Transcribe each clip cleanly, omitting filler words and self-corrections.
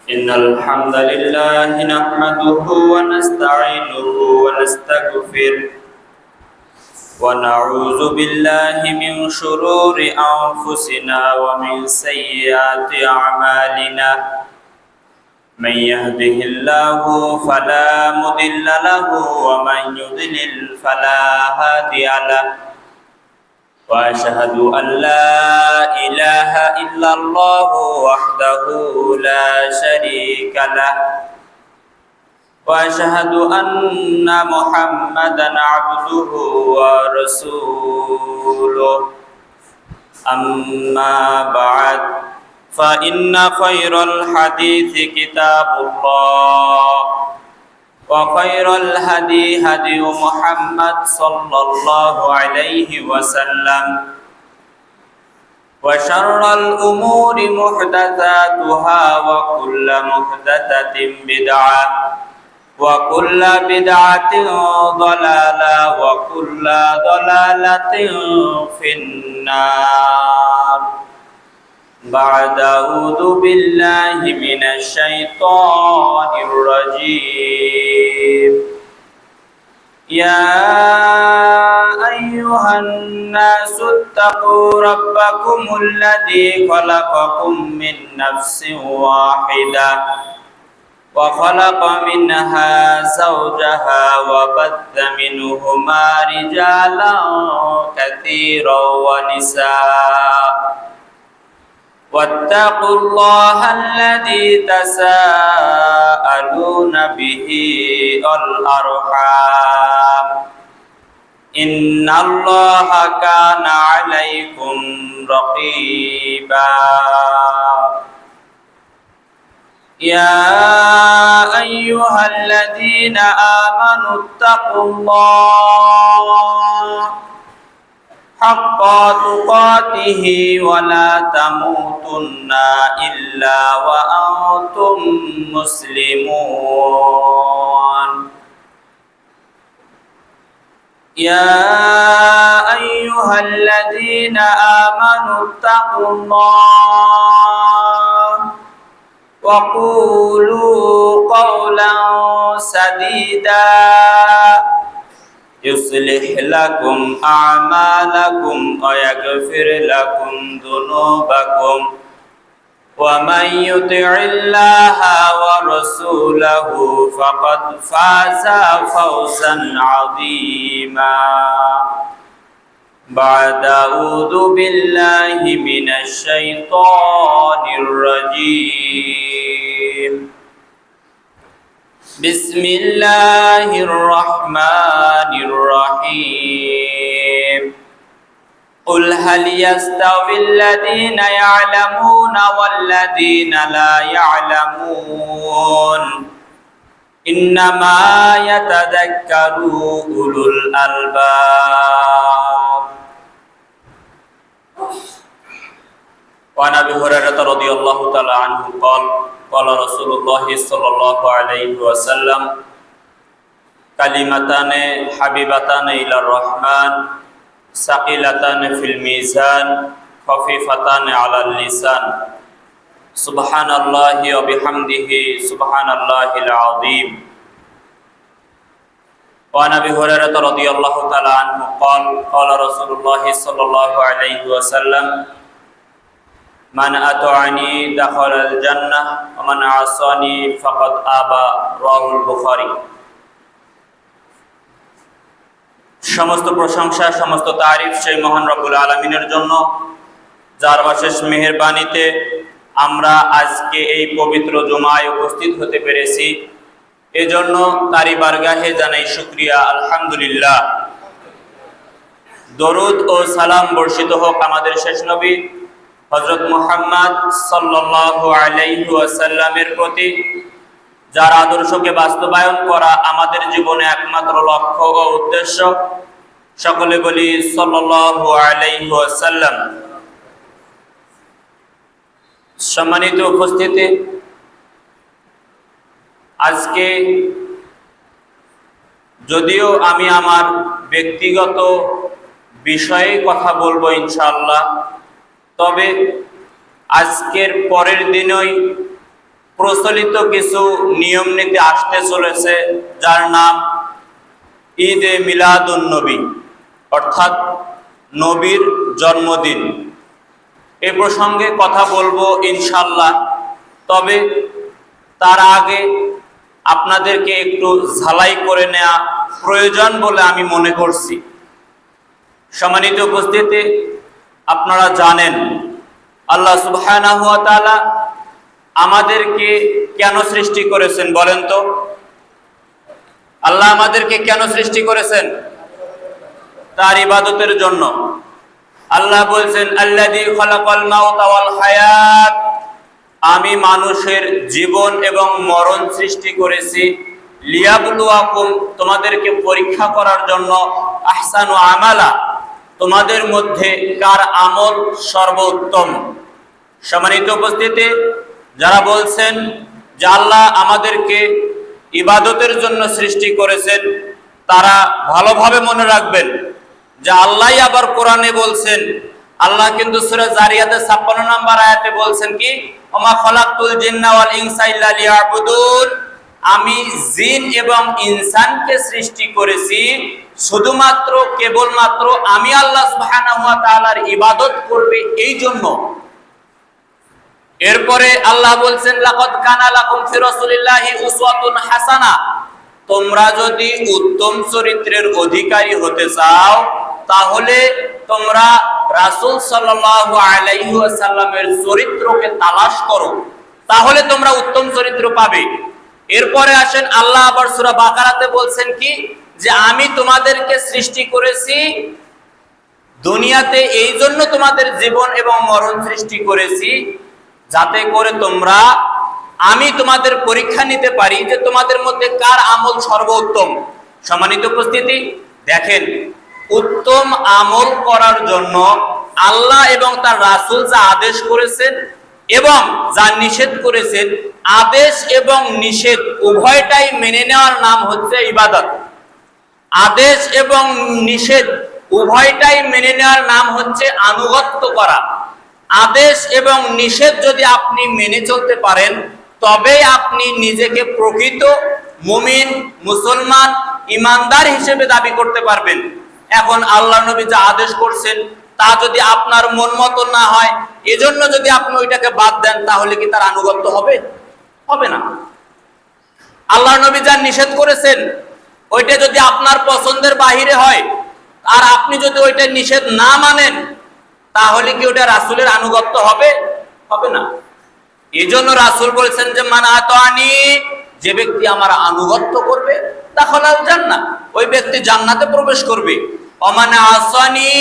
إن الحمد لله نحمده ونستعينه ونستغفره ونعوذ بالله من شرور أنفسنا ومن سيئات أعمالنا من يهده الله فلا مضل له ومن يضلل فلا هادي له وأشهد أن لا إله إلا الله وحده لا شريك له وأشهد أن محمدا عبده ورسوله أما بعد فإن خير الحديث كتاب الله وخير الهدي هدي محمد صلى الله عليه وسلم وشر الأمور محدثاتها وكل محدثة بدعة وكل بدعة ضلالة وكل ضلالة في النار بعد أعوذ بالله من الشيطان الرجيم يا أيها الناس اتقوا ربكم الذي خلقكم من نفس واحدة وخلق منها زوجها وبث منهما رجالا كثيرا ونساء واتقوا الله الذي تساءلون به والأرحام إن الله كان عليكم رقيبا يا أيها الذين آمنوا اتقوا الله حق تقاته ولا تموتن إلا وأنتم مسلمون يا أيها الذين آمنوا اتقوا الله وقولوا قولا سديدا يصلح لكم أعمالكم ويغفر لكم ذنوبكم ومن يطع الله ورسوله فقد فاز فوزا عظيما بعد أعوذ بالله من الشيطان الرجيم بسم الله الرحمن الرحيم قل هل يستوي الذين يعلمون والذين لا يعلمون إنما يتذكر أولو الألباب وعن أبي هريرة رضي الله تعالى عنه قال قال رسول الله صلى الله عليه وسلم كلمتان حبيبتان إلى الرحمن ثقيلتان في الميزان خفيفتان على اللسان سبحان الله وبحمده سبحان الله العظيم وعن أبي هريرة رضي الله تعالى عنه قال قال رسول الله صلى الله عليه وسلم من أطاعني دخل الجنة ومن عصاني فقد أبى رواه البخاري সমস্ত প্রশংসা সমস্ত তারিফ সেই মহান রব্বুল আলামিনের জন্য যার অশেষ মেহেরবানিতে আমরা আজকে এই পবিত্র জুমায় উপস্থিত হতে পেরেছি এজন্য তারই বারগাহে জানাই শুকরিয়া আলহামদুলিল্লাহ দরুদ ও সালাম বর্ষিত হোক আমাদের শেষ নবী হযরত মুহাম্মদ সাল্লাল্লাহু আলাইহি ওয়াসাল্লামের প্রতি যার আদর্শকে বাস্তবায়ন করা আমাদের জীবনে একমাত্র লক্ষ্য ও উদ্দেশ্য সকলে বলি সাল্লাল্লাহু আলাইহি ওয়াসাল্লাম সম্মানিত উপস্থিতি আজকে যদিও আমি আমার ব্যক্তিগত বিষয়ে কথা বলবো ইনশাআল্লাহ তবে আজকের পরের দিনই প্রচলিত কিছু নিয়ম নীতি আসতে চলেছে, যার নাম ঈদে মিলাদুন নবী, অর্থাৎ নবীর জন্মদিন। এ প্রসঙ্গে কথা বলবো ইনশাল্লাহ। তবে তার আগে আপনাদেরকে একটু ঝালাই করে নেওয়া প্রয়োজন বলে আমি মনে করছি। সম্মানিত উপস্থিতি, আপনারা জানেন আল্লাহ সুবহানাহু ওয়া তাআলা আমাদেরকে কেন সৃষ্টি করেছেন বলেন তো? আল্লাহ আমাদেরকে কেন সৃষ্টি করেছেন? তার ইবাদতের জন্য। আল্লাহ বলছেন, আল্লাযী খালাকাল মাউতা ওয়াল হায়াত, আমি মানুষের জীবন এবং মরণ সৃষ্টি করেছি, লিয়াবলুয়াকুম, তোমাদেরকে পরীক্ষা করার জন্য, আহসানু আমালা, তোমাদের মধ্যে কার আমল সর্বোত্তম। সম্মানিত উপস্থিতি, যারা বলছেন যে আল্লাহ আমাদেরকে ইবাদতের জন্য সৃষ্টি করেছেন, তারা ভালোভাবে মনে রাখবেন যে আল্লাহ আবার কোরআনে বলছেন, আল্লাহ কিন্তু সূরা জারিয়াতে 56 নম্বর আয়াতে বলছেন কি, ওমা খালাকতুল জিন্না ওয়াল ইনসা ইল্লা লিয়াবুদুন, আমি জিন এবং ইনসানকে সৃষ্টি করেছি শুধুমাত্র কেবলমাত্র আমি আল্লাহ সুবহানাহু ওয়া তাআলার ইবাদত করবে এই জন্য। এরপরে আল্লাহ বলছেন, লাকাদ কানা লাকুম ফি রাসূলিল্লাহি উসওয়াতুন হাসানা, তোমরা যদি উত্তম চরিত্রের অধিকারী হতে চাও তাহলে তোমরা রাসূল সাল্লাল্লাহু আলাইহি ওয়াসাল্লামের চরিত্রকে তালাশ করো, তাহলে তোমরা উত্তম চরিত্র পাবে। এরপরে আসেন আল্লাহ আবার সূরা বাকারাতে বলছেন কি, যে আমি তোমাদেরকে সৃষ্টি করেছি দুনিয়াতে, এই জন্য তোমাদের জীবন এবং মরণ সৃষ্টি করেছি যাতে করে তোমরা, আমি তোমাদের পরীক্ষা নিতে পারি যে তোমাদের মধ্যে কার আমল সর্বোত্তম। সম্মানিত উপস্থিতি, দেখেন উত্তম আমল করার জন্য আল্লাহ এবং তার রাসূল যা আদেশ করেছেন এবং যা নিষেধ করেছেন, আদেশ এবং নিষেধ উভয়টাই মেনে নেওয়ার নাম হচ্ছে ইবাদত। আদেশ এবং নিষেধ উভয়টাই মেনে নেওয়ার নাম হচ্ছে আনুগত্য করা। আদেশ এবং নিষেধ যদি আপনি মেনে চলতে পারেন তবে আপনি নিজেকে প্রকৃত মুমিন, মুসলমান, ইমানদার হিসেবে দাবি করতে পারবেন। এখন আল্লাহ নবী যা আদেশ করছেন তা যদি আপনার মন মতো না হয়, এজন্য যদি আপনি ওইটাকে বাদ দেন, তাহলে কি তার আনুগত্য হবে? হবে না। আল্লাহ নবী যা নিষেধ করেছেন ওইটা যদি আপনার পছন্দের বাহিরে হয় আর আপনি যদি ওইটা নিষেধ না মানেন, তাহলে কি ওটা রাসূলের আনুগত্য হবে? হবে না। এজন্য রাসূল বলেছেন যে মান আতানি, যে ব্যক্তি আমার আনুগত্য করবে দাখালাল জান্নাহ, ওই ব্যক্তি জান্নাতে প্রবেশ করবে। ওমান আসানি,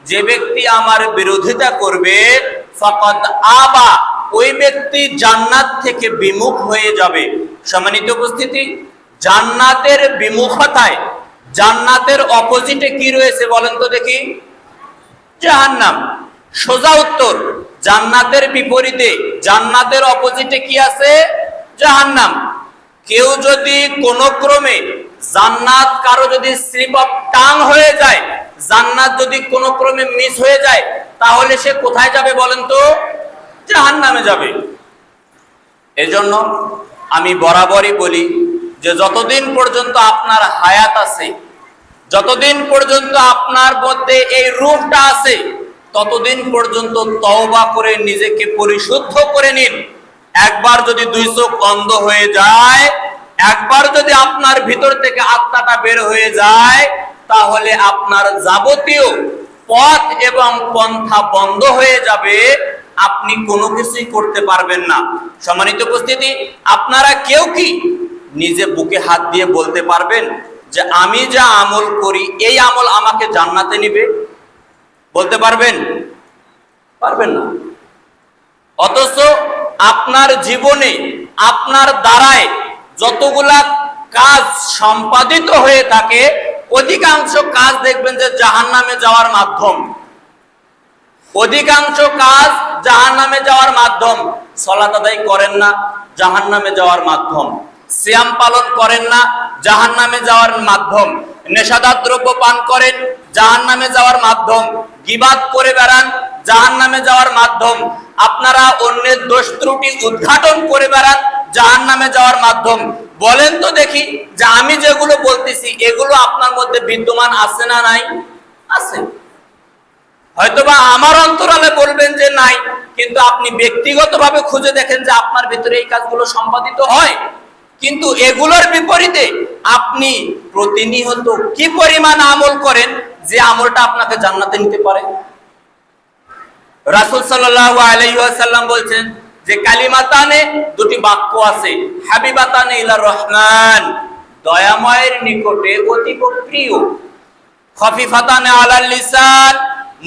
যে ব্যক্তি আমার বিরোধিতা করবে, ফাকাদ আবা, ওই ব্যক্তি জান্নাত থেকে বিমুখ হয়ে যাবে। সম্মানিত উপস্থিতি, জান্নাতের বিমুখতায়, জান্নাতের অপোজিটে কি রয়েছে বলেন তো দেখি? জাহান্নাম। সোজা উত্তর, জান্নাতের বিপরীতে, জান্নাতের অপোজিটে কি আছে? জাহান্নাম। কেউ যদি কোনো ক্রমে জান্নাত, কারো যদি স্লিপ অফ টাং হয়ে যায়, জান্নাত যদি কোনো ক্রমে মিস হয়ে যায়, তাহলে সে কোথায় যাবে বলেন তো? জাহান্নামে যাবে। এজন্য আমি বরাবরই বলি যে যতদিন পর্যন্ত আপনার হায়াত আছে, যতদিন পর্যন্ত আপনার মধ্যে এই রূহটা আছে, ততদিন পর্যন্ত তওবা করে নিজেকে পরিশুদ্ধ করে নিন। একবার যদি দুই চোখ অন্ধ হয়ে যায়, একবার যদি আপনার ভিতর থেকে আত্মাটা বের হয়ে যায়, তাহলে আপনার যাবতীয় পথ এবং পন্থা বন্ধ হয়ে যাবে, আপনি কোনো কিছুই করতে পারবেন না। সম্মানিত উপস্থিতি, আপনারা কেউ কি নিজে বুকে হাত দিয়ে বলতে পারবেন যে আমি যা আমল করি এই আমল আমাকে জান্নাতে নিবে? বলতে পারবেন? পারবেন না। অথচ আপনার জীবনে আপনার দ্বারায় যতগুলা কাজ সম্পাদিত হয়ে থাকে, অধিকাংশ কাজ দেখবেন যে জাহান্নামে যাওয়ার মাধ্যম। অধিকাংশ কাজ জাহান্নামে যাওয়ার মাধ্যম। সালাত আদায় করেন না, জাহান্নামে যাওয়ার মাধ্যম। সিয়াম পালন করেন না, জাহান্নামে যাওয়ার মাধ্যম। নেশাদার দ্রব্য পান করেন, জাহান্নামে যাওয়ার মাধ্যম। গীবাত করে বেড়ান, জাহান্নামে যাওয়ার মাধ্যম। আপনারা অন্যের দোষ ত্রুটি উদ্ঘাটন করে বেড়ান জাহান্নামে যাওয়ার মাধ্যম। বলেন তো দেখি যে আমি যেগুলো বলতেছি এগুলো আপনার মধ্যে বিদ্যমান আছে না নাই? আছে। হয়তোবা আমার অন্তরালে বলবেন যে নাই, কিন্তু আপনি ব্যক্তিগতভাবে খুঁজে দেখেন যে আপনার ভিতরে এই কাজগুলো সম্পাদিত হয়। কিন্তু এগুলোর বিপরীতে আপনি প্রতিনিয়ত কি পরিমাণ আমল করেন যে আমলটা আপনাকে জান্নাতে নিতে পারে? রাসূল সাল্লাল্লাহু আলাইহি ওয়াসাল্লাম বলছেন যে কালিমাতানে, দুটি বাক্য আছে, হাবিবাতানে ইলা রহমান, দয়াময়ের নিকটে অতীব প্রিয়, খফিফাতানে আলাল লিসান,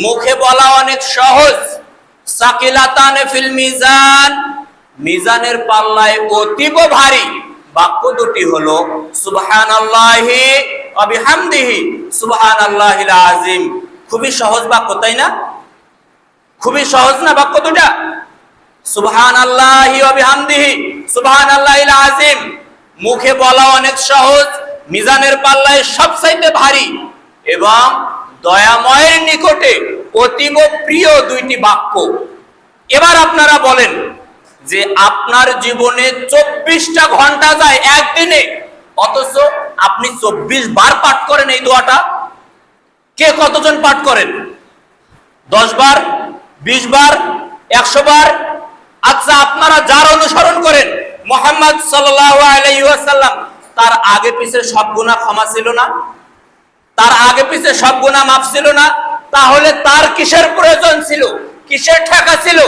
মুখে বলা অনেক সহজ, সাকিলাতানে ফিল মিজান, মিজানের পাল্লায় অতীব ভারী। বাক্য দুটি হলো সুবহানাল্লাহি ওয়া বিহামদিহি সুবহানাল্লাহিল আযীম। খুবই সহজ বাক্য, তাই না? খুবই সহজ না বাক্য দুটা? সুবহানাল্লাহি ওয়া বিহামদিহি সুবহানাল্লাহিল আযীম, মুখে বলা অনেক সহজ, মিজানের পাল্লায় সবচাইতে ভারী এবং দয়াময়ের নিকটে অতীব প্রিয় দুইটি বাক্য। এবার আপনারা বলেন যে আপনার জীবনে 24টা ঘন্টা যায় একদিনে, অথচ আপনি 24 বার পাঠ করেন এই দোয়াটা। কে কতজন পাঠ করেন? 10 বার, 20 বার, 100 বার? আচ্ছা, আপনারা যার অনুসরণ করেন মুহাম্মদ সাল্লাল্লাহু আলাইহি ওয়াসাল্লাম, তার আগে পিছে সব গুনাহ ক্ষমা ছিল না? তার আগে পিছে সব গুনাহ মাফ ছিল না? তাহলে তার কিসের প্রয়োজন ছিল, কিসের ঠেকা ছিল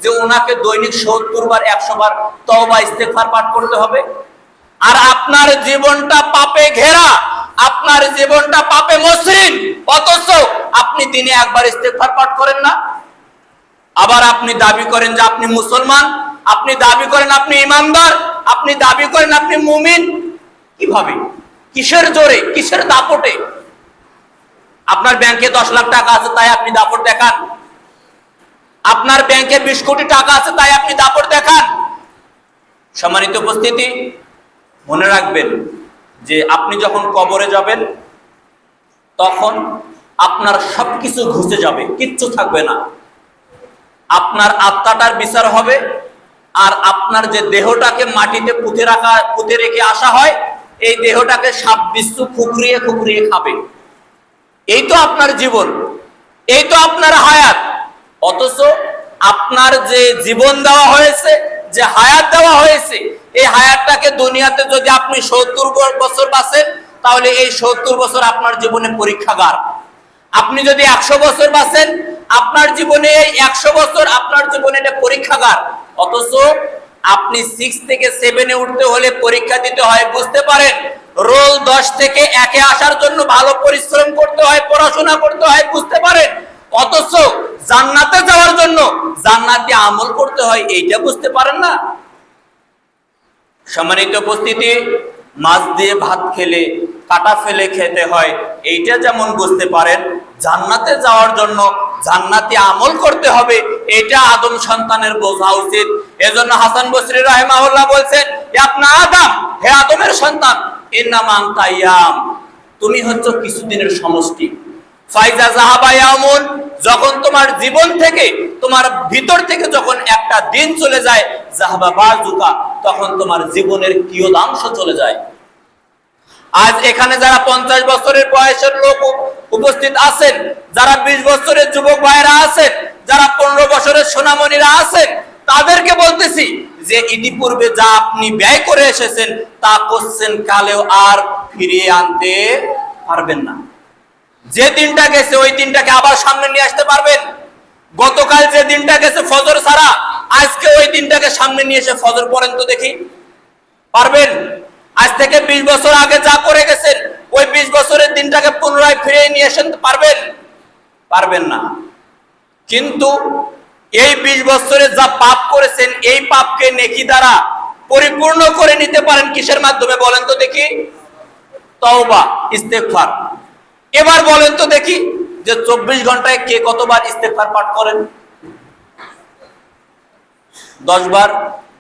যে ওনাকে দৈনিক 70 বার 100 বার তওবা ইস্তেগফার পাঠ করতে হবে? আর আপনার জীবনটা পাপে ঘেরা, আপনার জীবনটা পাপে মসৃণ, অথচ আপনি দিনে একবার ইস্তেগফার পাঠ করেন না। আবার আপনি দাবি করেন যে আপনি মুসলমান, আপনি দাবি করেন আপনি ইমানদার, আপনি দাবি করেন আপনি মুমিন। কিভাবে? কিসের জোরে, কিসের দাপটে? আপনার ব্যাংকে 10 লাখ টাকা আছে তাই আপনি দাপট দেখান? আপনার ব্যাংকে 20 কোটি টাকা আছে তাই আপনি দাপট দেখান? সম্মানিত উপস্থিতি, মনে রাখবেন যে আপনি যখন কবরে যাবেন তখন আপনার সবকিছু ঘুচে যাবে, কিচ্ছু থাকবে না। আপনার আত্মাটার বিচার হবে, আর আপনার যে দেহটাকে মাটিতে পুঁতে রেখে আসা হয়, এই দেহটাকে সাপ বিচ্ছু খুকরিয়ে খুকরিয়ে খাবে। এই তো আপনার জীবন, এই তো আপনার হায়াত। অথচ আপনার যে জীবন দেওয়া হয়েছে, যে হায়াত দেওয়া হয়েছে, এই হায়াতটাকে দুনিয়াতে যদি আপনি 70 বছর বাঁচেন, তাহলে এই 70 বছর আপনার জীবনে পরীক্ষাগার। আপনি যদি 100 বছর বাঁচেন, আপনার জীবনে এই 100 বছর আপনার জীবনে এটা পরীক্ষাগার। অথচ আপনি 6 থেকে 7-এ উঠতে হলে পরীক্ষা দিতে হয়, বুঝতে পারেন? রোল 10 থেকে 1-এ আসার জন্য ভালো পরিশ্রম করতে হয়, পড়াশোনা করতে হয়, বুঝতে পারেন? অথচ জান্নাতে যাওয়ার জন্য জান্নাতি আমল করতে হয়, এইটা বুঝতে পারেন না। সম্মানিত উপস্থিতি, মাছ দিয়ে ভাত খেলে কাটা ফেলে খেতে হয়, এইটা যেমন বুঝতে পারেন, জান্নাতে যাওয়ার জন্য জান্নাতি আমল করতে হবে, এটা আদম সন্তানের বোঝা উচিত। এজন্য হাসান বসরি রাহিমাহুল্লাহ বলছেন, আপনা আদম, হে আদমের সন্তান, ইন্নামা আনতা ইয়াম, তুমি হচ্ছে কিছুদিনের সমষ্টি। ফাইজা যাহাবা ইয়ামুন, যখন তোমার জীবন থেকে, তোমার ভিতর থেকে যখন একটা দিন চলে যায়, যাহাবা বাজুকা, তখন তোমার জীবনের কিয়দাংশ চলে যায়। আজ এখানে যারা 50 বছরের বয়সের লোক উপস্থিত আছেন, যারা 20 বছরের যুবক ভাইরা আছেন, যারা 15 বছরের সোনামণিরা আছেন, তাদেরকে বলতেছি যে ইতিপূর্বে যা আপনি ব্যয় করে এসেছেন তা কোশ্চেন কালেও আর ফিরিয়ে আনতে পারবেন না। যে দিনটা গেছে ওই দিনটাকে আবার সামনে নিয়ে আসতে পারবেন? গতকাল যে দিনটা গেছে ফজর ছাড়া, আজকে ওই দিনটাকে সামনে নিয়ে এসে ফজর পড়েন তো দেখি, পারবেন? আজ থেকে 20 বছর আগে যা করে গেছেন, ওই 20 বছরের দিনটাকে পুনরায় ফিরিয়ে নিয়ে আসেন পারবেন? পারবেন না। কিন্তু এই 20 বছরে যা পাপ করেছেন, এই পাপকে নেকি দ্বারা পরিপূর্ণ করে নিতে পারেন কিসের মাধ্যমে বলেন তো দেখি? তওবা, ইস্তেগফার। এবার বলেন তো দেখি যে 24 ঘন্টায় কে কতবার ইস্তেগফার পাঠ করেন? 10 বার,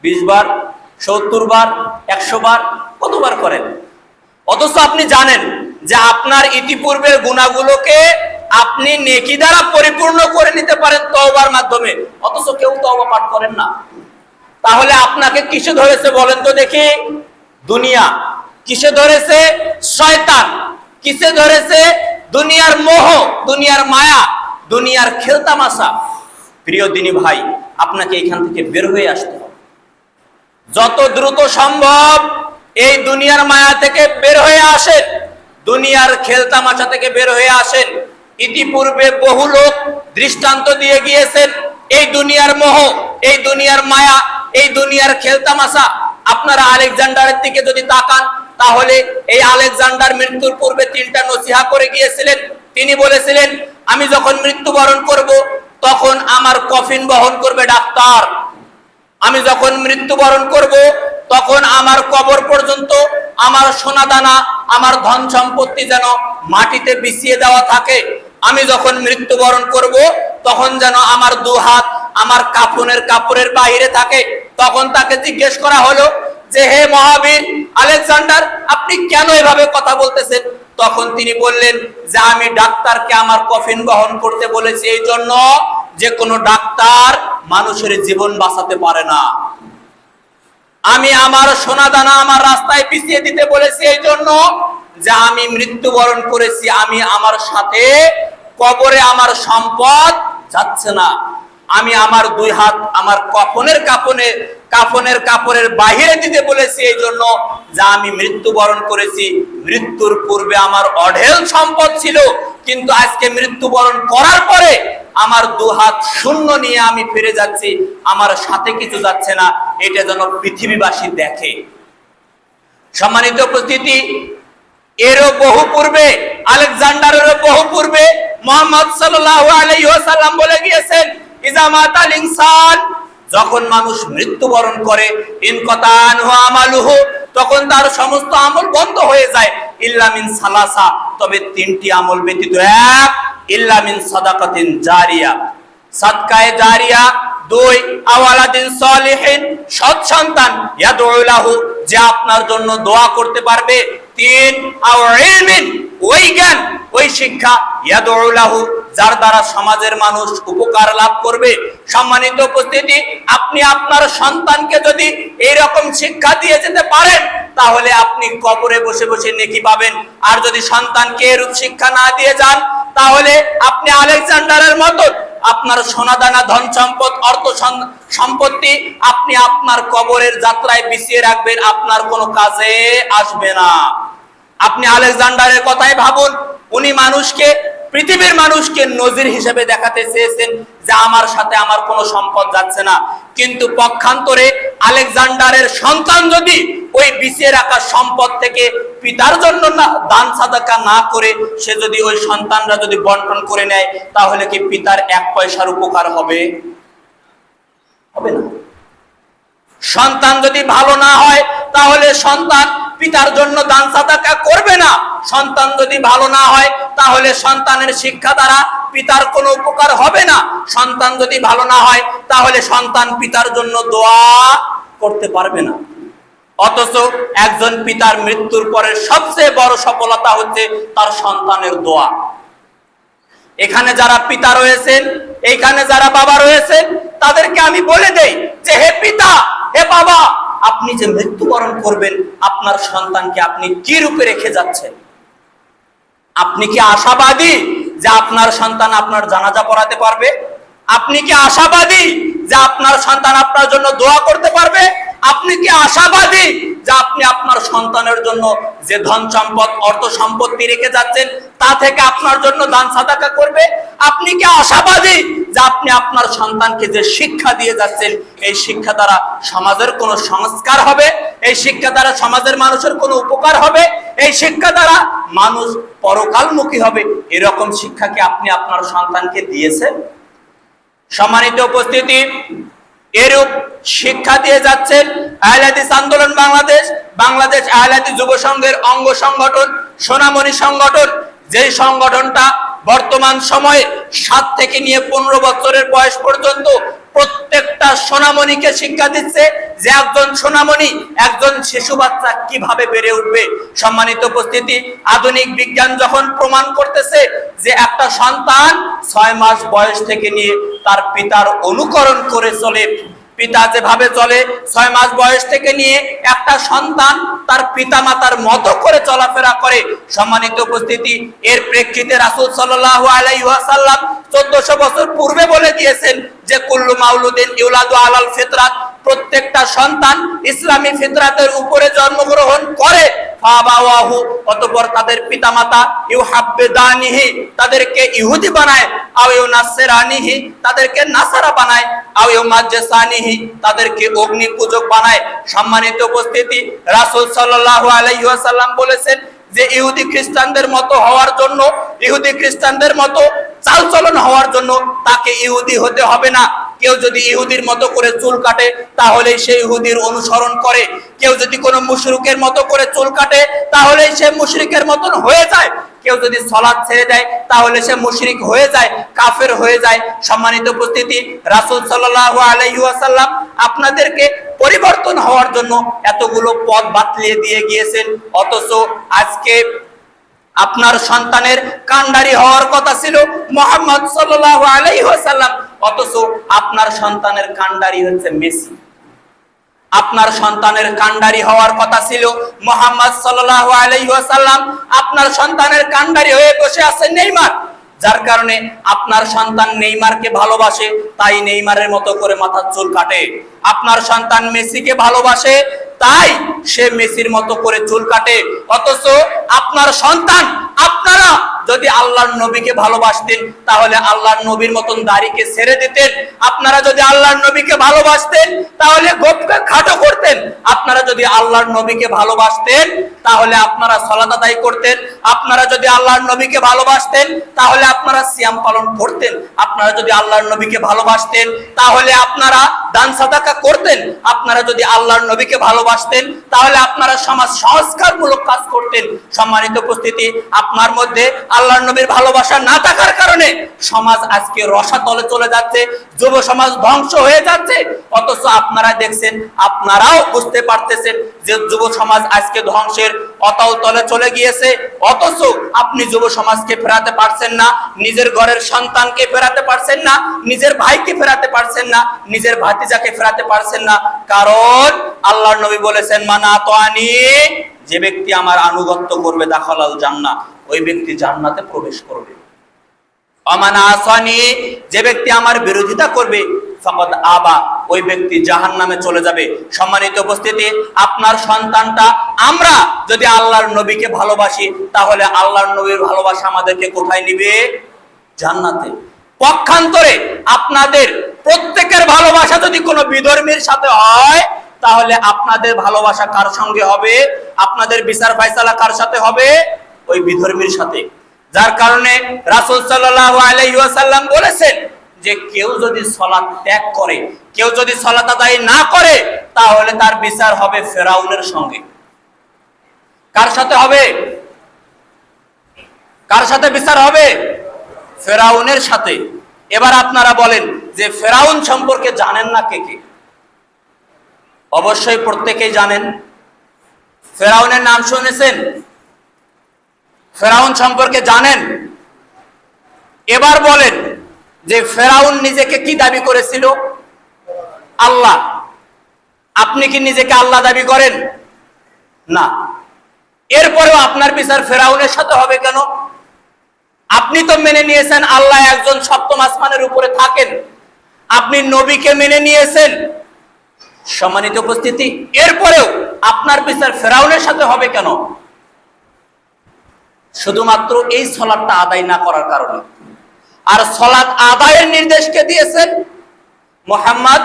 20 বার, 70 বার, 100 বার, কতবার করেন? অথচ আপনি জানেন যে আপনার ইতিপূর্বের গুনাহগুলোকে আপনি নেকি দ্বারা পরিপূর্ণ করে নিতে পারেন তওবার মাধ্যমে, অথচ কেউ তওবা পাঠ করেন না। তাহলে আপনাকে কিসে ধরেছে বলেন তো দেখি? দুনিয়া। কিসে ধরেছে? শয়তান। কিসে ধরেছে? দুনিয়ার মোহ, দুনিয়ার মায়া, দুনিয়ার খেলতামাশা। প্রিয় দিনী ভাই, আপনাকে এখান থেকে বের হয়ে আসতে হবে। যত দ্রুত সম্ভব এই দুনিয়ার মায়া থেকে বের হয়ে আসেন, দুনিয়ার খেলতামাশা থেকে বের হয়ে আসেন। ইতিপূর্বে বহু লোক দৃষ্টান্ত দিয়ে গিয়েছেন এই দুনিয়ার মোহ, এই দুনিয়ার মায়া, এই দুনিয়ার খেলতামাশা। আপনারা আলেকজান্ডারের দিকে যদি তাকান, তাহলে এই আলেকজান্ডার মৃত্যুর পূর্বে 3টা নসিহা করে গিয়েছিলেন। তিনি বলেছিলেন, আমি যখন মৃত্যুবরণ করব তখন আমার কফিন বহন করবে ডাক্তার। আমি যখন মৃত্যুবরণ করব তখন আমার কবর পর্যন্ত আমার সোনাদানা, আমার ধন সম্পত্তি যেন মাটিতে বিছিয়ে দেওয়া থাকে। আমি যখন মৃত্যুবরণ করব তখন যেন আমার 2 হাত আমার কাপড়ের বাইরে থাকে। তখন তাকে জিজ্ঞেস করা হলো যে, হে মহাবীর আলেকজান্ডার, আপনি কেন এভাবে কথা বলতেছেন? তখন তিনি বললেন যে, আমি ডাক্তারকে আমার কফিন বহন করতে বলেছি এই জন্য যে কোনো ডাক্তার মানুষের জীবন বাঁচাতে পারে না। আমি আমার সোনাদানা আমার রাস্তায় বিছিয়ে দিতে বলেছি এই জন্য যে আমি মৃত্যুবরণ করেছি, আমি আমার সাথে কবরে আমার সম্পদ যাচ্ছে না। আমি আমার 2 হাত আমার কাপড়ের বাহিরে দিতে বলেছি এই জন্য যে আমি মৃত্যুবরণ করেছি। মৃত্যুর পূর্বে আমার অঢেল সম্পদ ছিল, কিন্তু আজকে মৃত্যুবরণ করার পরে আমার 2 হাত শূন্য নিয়ে আমি ফিরে যাচ্ছি, আমার সাথে কিছু যাচ্ছে না। এটা যেন পৃথিবীবাসী দেখে। সম্মানিত উপস্থিতি, এরও বহু পূর্বে, আলেকজান্ডারেরও বহু পূর্বে মুহাম্মদ সাল্লাল্লাহু আলাইহি ওয়াসাল্লাম বলে গিয়েছেন, ইজা মাতাল ইনসান, যখন মানুষ মৃত্যুবরণ করে, ইনকাতা আনহু আমালুহু, তখন তার সমস্ত আমল বন্ধ হয়ে যায়, ইল্লা মিন সালাসা, তবে 3টি আমল ব্যতীত। 1, ইল্লা মিন সাদাকাতিন জারিয়া, সাদকায়ে জারিয়া। 2, আওয়ালাদিন সলিহিন, সৎ সন্তান, ইয়াদউ লাহু, যে আপনার জন্য দোয়া করতে পারবে। 3, আও ইলমিন, ওই জ্ঞান, ওই শিক্ষা, ইয়াদউ লাহু, যার দ্বারা সমাজের মানুষ উপকার লাভ করবে। সম্মানিত উপস্থিতি, আপনি আপনার সন্তানকে যদি এইরকম শিক্ষা দিয়ে যেতে পারেন, তাহলে আপনি কবরে বসে বসে নেকি পাবেন। আর যদি সন্তানকে এরূপ শিক্ষা না দিয়ে যান, তাহলে আপনি আলেকজান্ডারের মতো আপনার সোনাদানা, ধন সম্পদ, অর্থ সম্পত্তি আপনি আপনার কবরের যাত্রায় বিছিয়ে রাখবেন, আপনার কোনো কাজে আসবে না। আপনি আলেকজান্ডারের কথাই ভাবুন, উনি পৃথিবীর মানুষকে নজির হিসেবে দেখাতে চেয়েছেন যে আমার সাথে আমার কোনো সম্পদ যাচ্ছে না। কিন্তু পক্ষান্তরে আলেকজান্ডারের সন্তান যদি ওই বিছিয়ে রাখা সম্পদ থেকে পিতার জন্য না দান সাদাকা না করে সে যদি ওই সন্তানরা যদি বন্টন করে নেয়, তাহলে কি পিতার 1 পয়সার উপকার হবে? হবে না। সন্তান যদি ভালো না হয়, তাহলে সন্তান পিতার জন্য দান সাদাকা করবে না। সন্তান যদি ভালো না হয়, তাহলে সন্তানের শিক্ষা দ্বারা পিতার কোনো উপকার হবে না। সন্তান যদি ভালো না হয়, তাহলে সন্তান পিতার জন্য দোয়া করতে পারবে না। অথচ একজন পিতার মৃত্যুর পরে সবচেয়ে বড় সফলতা হচ্ছে তার সন্তানের দোয়া। এখানে যারা পিতা রয়েছেন, এখানে যারা বাবা রয়েছেন, তাদেরকে আমি বলে দেই যে, হে পিতা, হে বাবা, আপনি যে মৃত্যুবরণ করবেন, আপনার সন্তানকে আপনি কি রূপে রেখে যাচ্ছেন? আপনি কি আশাবাদী যে আপনার সন্তান আপনার জানাজা পড়াতে পারবে? আপনি কি আশাবাদী যে আপনার সন্তান আপনার জন্য দোয়া করতে পারবে? আপনি কি আশাবাদী যে আপনি আপনার সন্তানের জন্য যে ধন সম্পদ, অর্থ সম্পত্তি রেখে যাচ্ছেন, তা থেকে আপনার জন্য দান সাদাকা করবে? আপনি কি আশাবাদী যে আপনি আপনার সন্তানকে যে শিক্ষা দিয়ে যাচ্ছেন, এই শিক্ষা দ্বারা সমাজের কোনো সংস্কার হবে? এই শিক্ষা দ্বারা সমাজের মানুষের কোনো উপকার হবে? এই শিক্ষা দ্বারা মানুষ পরকালমুখী হবে? এরকম শিক্ষা কি আপনি আপনার সন্তানকে দিয়েছেন? সম্মানিত উপস্থিতি, এরূপ শিক্ষা দিয়ে যাচ্ছেন আহলে হাদিস আন্দোলন বাংলাদেশ আহলে হাদিস যুব সংঘের অঙ্গ সংগঠন সোনামণি সংগঠন, যেই সংগঠনটা বর্তমান সময়ে 7 থেকে নিয়ে 15 বছরের বয়স পর্যন্ত প্রত্যেকটা সোনামণিকে শিক্ষা দিচ্ছে যে একজন সোনামণি, একজন শিশু বাচ্চা কিভাবে বেড়ে উঠবে। সম্মানিত উপস্থিতি, আধুনিক বিজ্ঞান যখন প্রমাণ করতেছে যে একটা সন্তান 6 মাস বয়স থেকে নিয়ে তার পিতার অনুকরণ করে চলে, পিতা যেভাবে চলে 6 মাস বয়স থেকে নিয়ে একটা সন্তান তার পিতামাতার মতো করে চলাফেরা করে। সম্মানিত উপস্থিতি, এর প্রেক্ষিতে রাসূল সাল্লাল্লাহু আলাইহি ওয়াসাল্লাম 1400 বছর পূর্বে বলে দিয়েছেন যে কুল্লু মাউলুদিন ইউলাদু আলাল ফিতরাত, প্রত্যেকটা সন্তান ইসলামী ফিতরাতের উপরে জন্মগ্রহণ করে। ফাবাওয়াহু, অতঃপর তাদের পিতামাতা ইউহাব্বিদানিহি, তাদেরকে ইহুদি বানায়, আও ইউনাসসিরানিহি, তাদেরকে নাসারা বানায়, আও ইউমাজ্জিসানিহি, তাদেরকে অগ্নি পূজক বানায়। সম্মানিত উপস্থিতি, রাসূল সাল্লাল্লাহু আলাইহি ওয়াসাল্লাম বলেছেন যে ইহুদি খ্রিস্টানদের মতো হওয়ার জন্য, ইহুদি খ্রিস্টানদের মতো চালচলন হওয়ার জন্য তাকে ইহুদি হতে হবে না। কেউ যদি ইহুদির মতো করে চুল কাটে তাহলে সে ইহুদির অনুসরণ করে। কেউ যদি কোনো মুশরিকের মতো করে চুল কাটে তাহলে সে মুশরিকের মতন হয়ে যায়। কেউ যদি সালাত ছেড়ে দেয় তাহলে সে মুশরিক হয়ে যায়, কাফের হয়ে যায়। সম্মানিত উপস্থিতি, রাসূল সাল্লাল্লাহু আলাইহি ওয়াসাল্লাম আপনাদেরকে পরিবর্তন হওয়ার জন্য এতগুলো পথ বাতলিয়ে দিয়ে গিয়েছেন, অথচ আজকে আপনার সন্তানের কান্ডারি হওয়ার কথা ছিল মুহাম্মদ সাল্লাল্লাহু আলাইহি ওয়াসাল্লাম, অথচ আপনার সন্তানের কান্ডারি হচ্ছে মেসি। আপনার সন্তানের কান্ডারি হওয়ার কথা ছিল মুহাম্মদ সাল্লাল্লাহু আলাইহি ওয়াসাল্লাম, আপনার সন্তানের কান্ডারি হয়ে বসে আছে নেইমার। যার কারণে আপনার সন্তান নেইমারকে ভালোবাসে, তাই নেইমারের মতো করে মাথার চুল কাটে। আপনার সন্তান মেসিকে ভালোবাসে, তাই সে মেসির মতো করে চুল কাটে। অথচ আপনার সন্তান, আপনারা যদি আল্লাহর নবীকে ভালোবাসতেন তাহলে আল্লাহর নবীর মতন দাড়িকে ছেড়ে দিতেন। আপনারা যদি আল্লাহর নবীকে ভালোবাসতেন তাহলে গোপকে খাটো করতেন। আপনারা যদি আল্লাহর নবীকে ভালোবাসতেন তাহলে আপনারা সালাত আদায় করতেন। আপনারা যদি আল্লাহর নবীকে ভালোবাসতেন তাহলে আপনারা সিয়াম পালন করতেন। আপনারা যদি আল্লাহর নবীকে ভালোবাসতেন তাহলে আপনারা দান সাদাকা করতেন। আপনারা যদি আল্লাহর নবীকে ভালোবাসতেন তাহলে আপনারা সমাজ সংস্কারমূলক কাজ করতেন। সম্মানিত উপস্থিতি, আপনার মধ্যে আল্লাহর নবীর ভালোবাসা না থাকার কারণে সমাজ আজকে রসাতলে চলে যাচ্ছে, যুব সমাজ ধ্বংস হয়ে যাচ্ছে। অথচ আপনারা দেখছেন, আপনারাও বুঝতে পারতেছেন যে যুব সমাজ আজকে ধ্বংসের অতল তলে চলে গিয়েছে। অথচ আপনি যুব সমাজকে ফেরাতে পারছেন না, নিজের ঘরের সন্তানকে ফেরাতে পারছেন না, নিজের ভাইকে ফেরাতে পারছেন না, নিজের ভাতিজাকে ফেরাতে পারছেন না। কারণ আল্লাহর নবী বলেছেন, মানা আতানি, যে ব্যক্তি আমার আনুগত্য করবে দাখালাল জান্নাহ, ওই ব্যক্তি জান্নাতে প্রবেশ করবে। অমানা আসানি, যে ব্যক্তি আমার বিরোধিতা করবে ফাকাদ আবা, ওই ব্যক্তি জাহান্নামে চলে যাবে। সম্মানিত উপস্থিতি, আপনার সন্তানটা, আমরা যদি আল্লাহর নবীকে ভালোবাসি তাহলে আল্লাহর নবীর ভালোবাসা আমাদেরকে কোথায় নিবে? জান্নাতে। পক্ষান্তরে আপনাদের প্রত্যেকের ভালোবাসা যদি কোনো বিধর্মীর সাথে হয় তাহলে আপনাদের ভালোবাসা কার সঙ্গে হবে? আপনাদের বিচার ফায়সালা কার সাথে হবে? ওই বিধর্মীর সাথে। যার কারণে রাসূল সাল্লাল্লাহু আলাইহি ওয়াসাল্লাম বলেছেন যে কেউ যদি সালাত ত্যাগ করে, কেউ যদি সালাত আদায় না করে তাহলে তার বিচার হবে ফেরাউনের সঙ্গে। কার সাথে হবে? কার সাথে বিচার হবে? ফেরাউনের সাথে। এবার আপনারা বলেন যে ফেরাউন সম্পর্কে জানেন না কে কে? অবশ্যই প্রত্যেকেই জানেন। ফেরাউনের নাম শুনেছেন? ফেরাউন সম্পর্কে জানেন? এবার বলেন যে ফেরাউন নিজেকে কি দাবি করেছিল? আল্লাহ। আপনি কি নিজেকে আল্লাহ দাবি করেন? না। এরপরেও আপনার বিচার ফেরাউনের সাথে হবে কেন? আপনি তো মেনে নিয়েছেন আল্লাহ একজন সপ্তম আসমানের উপরে থাকেন, আপনি নবীকে মেনে নিয়েছেন। সম্মানিত উপস্থিতি, এরপরেও আপনার বিচার ফেরাউনের সাথে হবে কেন? শুধুমাত্র এই সালাতটা আদায় না করার কারণে। আর সালাত আদায়ের নির্দেশ কে দিয়েছেন? মুহাম্মদ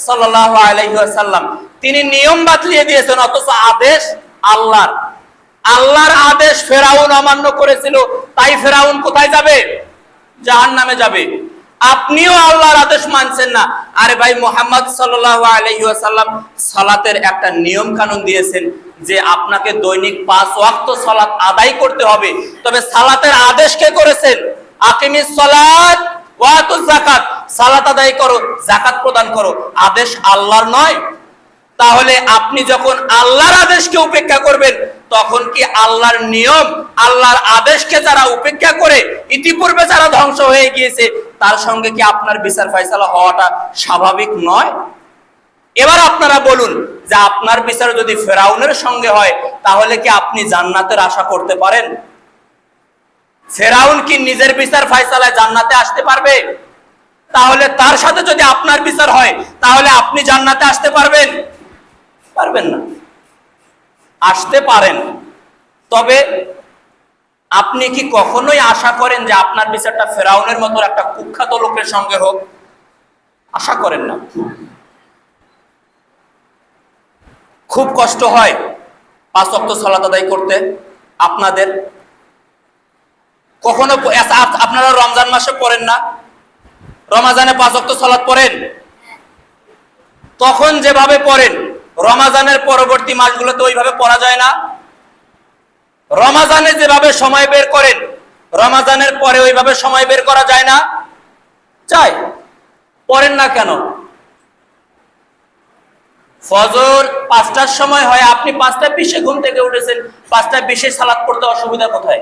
সাল্লাল্লাহু আলাইহি ওয়াসাল্লাম। তিনি নিয়ম বাতলিয়ে দিয়েছেন, অথচ আদেশ আল্লাহর। আল্লাহর আদেশ ফেরাউন অমান্য করেছিল, তাই ফেরাউন কোথায় যাবে? জাহান্নামে যাবে। আপনিও আল্লাহর আদেশ মানছেন না। আরে ভাই, মুহাম্মদ সাল্লাল্লাহু আলাইহি ওয়াসাল্লাম সালাতের একটা নিয়ম কানুন দিয়েছেন যে আপনাকে দৈনিক 5 ওয়াক্ত সালাত আদায় করতে হবে। তবে সালাতের আদেশ কে করেছেন? আকিমিস সালাত ওয়া আতুজ যাকাত, সালাত আদায় করো, যাকাত প্রদান করো, আদেশ আল্লাহর নয়? তাহলে আপনি যখন আল্লাহর আদেশকে উপেক্ষা করবেন, তখন কি আল্লাহর নিয়ম, আল্লাহর আদেশকে যারা উপেক্ষা করে ইতিপূর্বে যারা ধ্বংস হয়ে গিয়েছে, তার সঙ্গে কি আপনার বিচার ফয়সালা হওয়াটা স্বাভাবিক নয়? এবার আপনারা বলুন যে আপনার বিচার যদি ফেরাউনের সঙ্গে হয়, তাহলে কি আপনি জান্নাতের আশা করতে পারেন? ফেরাউন কি নিজের বিচার ফয়সালায় জান্নাতে আসতে পারবে? তাহলে তার সাথে যদি আপনার বিচার হয়, তাহলে আপনি জান্নাতে আসতে পারবেন? পারবেন না। আসতে পারেন, তবে আপনি কি কখনোই আশা করেন যে আপনার বিচারটা ফেরাউনের মতো একটা কুখ্যাত লোকের সঙ্গে হোক? আশা করেন না। খুব কষ্ট হয় 5 ওয়াক্ত সালাত আদায় করতে আপনাদের। কখনো আপনারা রমজান মাসে পড়েন না? রমাজানে 5 ওয়াক্ত সালাত পড়েন? তখন যেভাবে পড়েন, রমাজানের পরবর্তী মাসগুলোতে ওইভাবে পড়া যায় না? রমাজানে যেভাবে সময় বের করেন, রমাজানের পরে ওইভাবে সময় বের করা যায় না? চাই। পড়েন না কেন? ফজর 5টার সময় হয়, আপনি 5টা 20 ঘুম থেকে উঠেছেন, 5টা 20 সালাত পড়তে অসুবিধা কোথায়?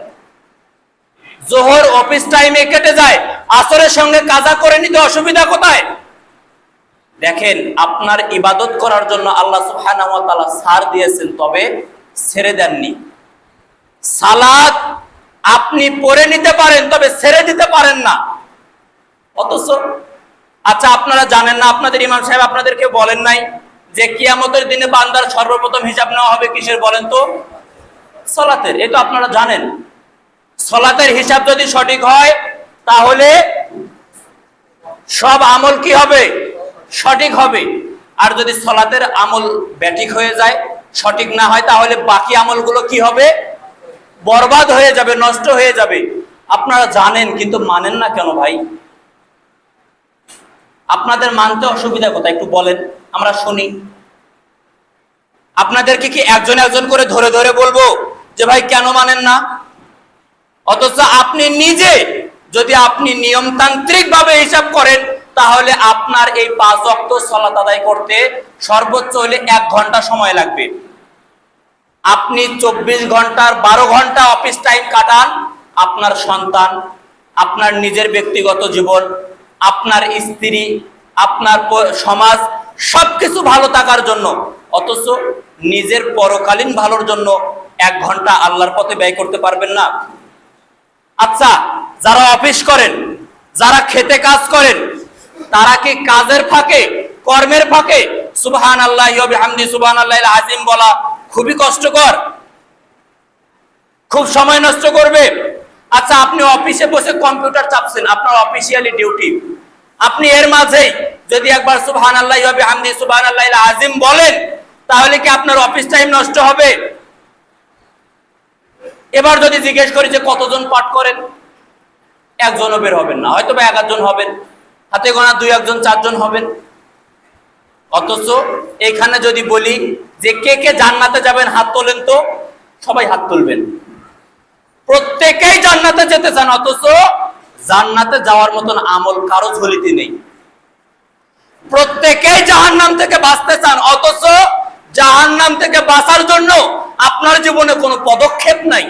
জোহর অফিস টাইমে কেটে যায়, আসরের সঙ্গে কাজা করে নিতে অসুবিধা কোথায়? দেখেন, আপনার ইবাদত করার জন্য আল্লাহ সুবহানাহু ওয়া তাআলা ছাড় দিয়েছেন, তবে ছেড়ে দেননি। সালাত আপনি পড়ে নিতে পারেন, তবে ছেড়ে দিতে পারেন না। অথচ আচ্ছা, আপনারা জানেন না, আপনাদের ইমাম সাহেব আপনাদেরকে বলেন নাই যে কিয়ামতের দিনে বান্দার সর্বপ্রথম হিসাব নেওয়া হবে কিসের? বলেন তো। সালাতের। এটা আপনারা জানেন। সালাতের হিসাব যদি সঠিক হয়, তাহলে সব আমল কি হবে? সঠিক হবে। আর যদি সালাতের আমল ব্যাঠিক হয়ে যায়, সঠিক না হয়, তাহলে বাকি আমলগুলো কি হবে? বরবাদ হয়ে যাবে, নষ্ট হয়ে যাবে। আপনারা জানেন, কিন্তু মানেন না কেন ভাই? আপনাদের মানতে অসুবিধা কোথায় একটু বলেন, আমরা শুনি। আপনাদেরকে কি একজন একজন করে ধরে ধরে বলবো যে ভাই কেন মানেন না? অথচ আপনি নিজে যদি আপনি নিয়মতান্ত্রিক ভাবে হিসাব করেন, তাহলে আপনার এই 5 ওয়াক্ত সালাত আদায় করতে সর্বোচ্চ হলে 1 ঘন্টা সময় লাগবে। আপনি 24 ঘন্টার 12 ঘন্টা অফিস টাইম কাটান আপনার সন্তান, আপনার নিজের ব্যক্তিগত জীবন, আপনার স্ত্রী, আপনার সমাজ, সবকিছু ভালো থাকার জন্য। অথচ নিজের পরকালীন ভালোর জন্য 1 ঘন্টা আল্লাহর পথে ব্যয় করতে পারবেন না? আচ্ছা, যারা অফিস করেন, যারা খেতে কাজ করেন, তারা কি কাজের ফাঁকে, কর্মের ফাঁকে সুবহানাল্লাহি ওয়া বিহামদিহি সুবহানাল্লাহিল আযীম বলা খুবই কষ্টকর, খুব সময় নষ্ট করবে। আচ্ছা, আপনি অফিসে বসে কম্পিউটার চাপছেন, আপনার অফিসিয়ালি ডিউটি, আপনি এর মাঝেই যদি একবার সুবহানাল্লাহি ওয়া বিহামদিহি সুবহানাল্লাহিল আযীম বলেন, তাহলে কি আপনার অফিস টাইম নষ্ট হবে? এবার যদি জিজ্ঞেস করি যে কতজন পাঠ করেন, একজনও বের হবেন না, হয়তো বা 11 জন হবেন, হাতে গোনা 2-1 জন 4 জন হবেন। অথচ এখানে যদি বলি যে কে কে জান্নাতে যাবেন, হাত তোলেন তো, সবাই হাত তুলবেন। প্রত্যেকেই জান্নাতে যেতে চান, অথচ জান্নাতে যাওয়ার মতন আমল কারো ঝুলিতে নেই। প্রত্যেকেই জাহান্নাম থেকে বাঁচতে চান, অথচ জাহান্নাম থেকে বাঁচার জন্য আপনার জীবনে কোনো পদক্ষেপ নাই।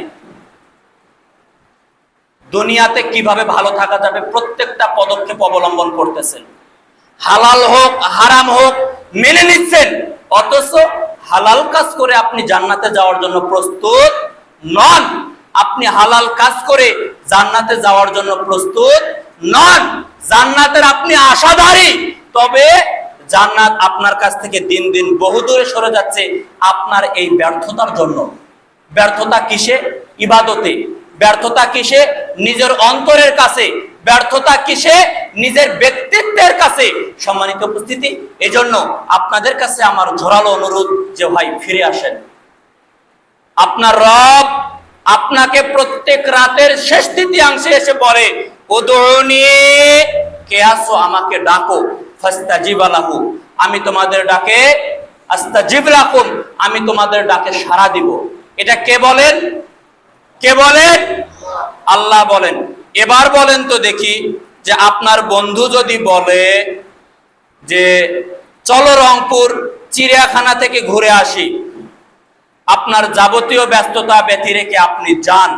দুনিয়াতে কিভাবে ভালো থাকা যাবে প্রত্যেকটা পদক্ষেপ অবলম্বন করতেছেন। হালাল হোক হারাম হোক মেনে নিচ্ছেন, অথচ হালাল কাজ করে আপনি জান্নাতে যাওয়ার জন্য প্রস্তুত নন। আপনি হালাল কাজ করে জান্নাতে যাওয়ার জন্য প্রস্তুত নন। জান্নাতের আপনি আশাধারী, তবে জান্নাত আপনার কাছ থেকে দিন দিন বহু দূরে সরে যাচ্ছে আপনার এই ব্যর্থতার জন্য। ব্যর্থতা কিসে? ইবাদতে। ব্যর্থতা কিসে? নিজের অন্তরের কাছে। ব্যর্থতা কিসে? নিজের ব্যক্তিত্বের কাছে। সম্মানিত উপস্থিতি, এজন্য আপনাদের কাছে আমার জোরালো অনুরোধ যে ভাই ফিরে আসেন। আপনার রব আপনাকে প্রত্যেক রাতের শেষ তৃতীয়াংশে এসে বলে, উদউনি, কে আসো, আমাকে ডাকো, ফাস্তাজিব লাহু, আমি তোমাদের ডাকে আস্তাজিব লাকুম, আমি তোমাদের ডাকে সাড়া দিব। এটা কে বলেন? কে বলেন? আল্লাহ বলেন। এবার বলেন তো দেখি যে আপনার বন্ধু যদি বলে যে চলো রংপুর চিড়িয়াখানা থেকে ঘুরে আসি, আপনার যাবতীয় ব্যস্ততা ব্যতি রেখে আপনি যান।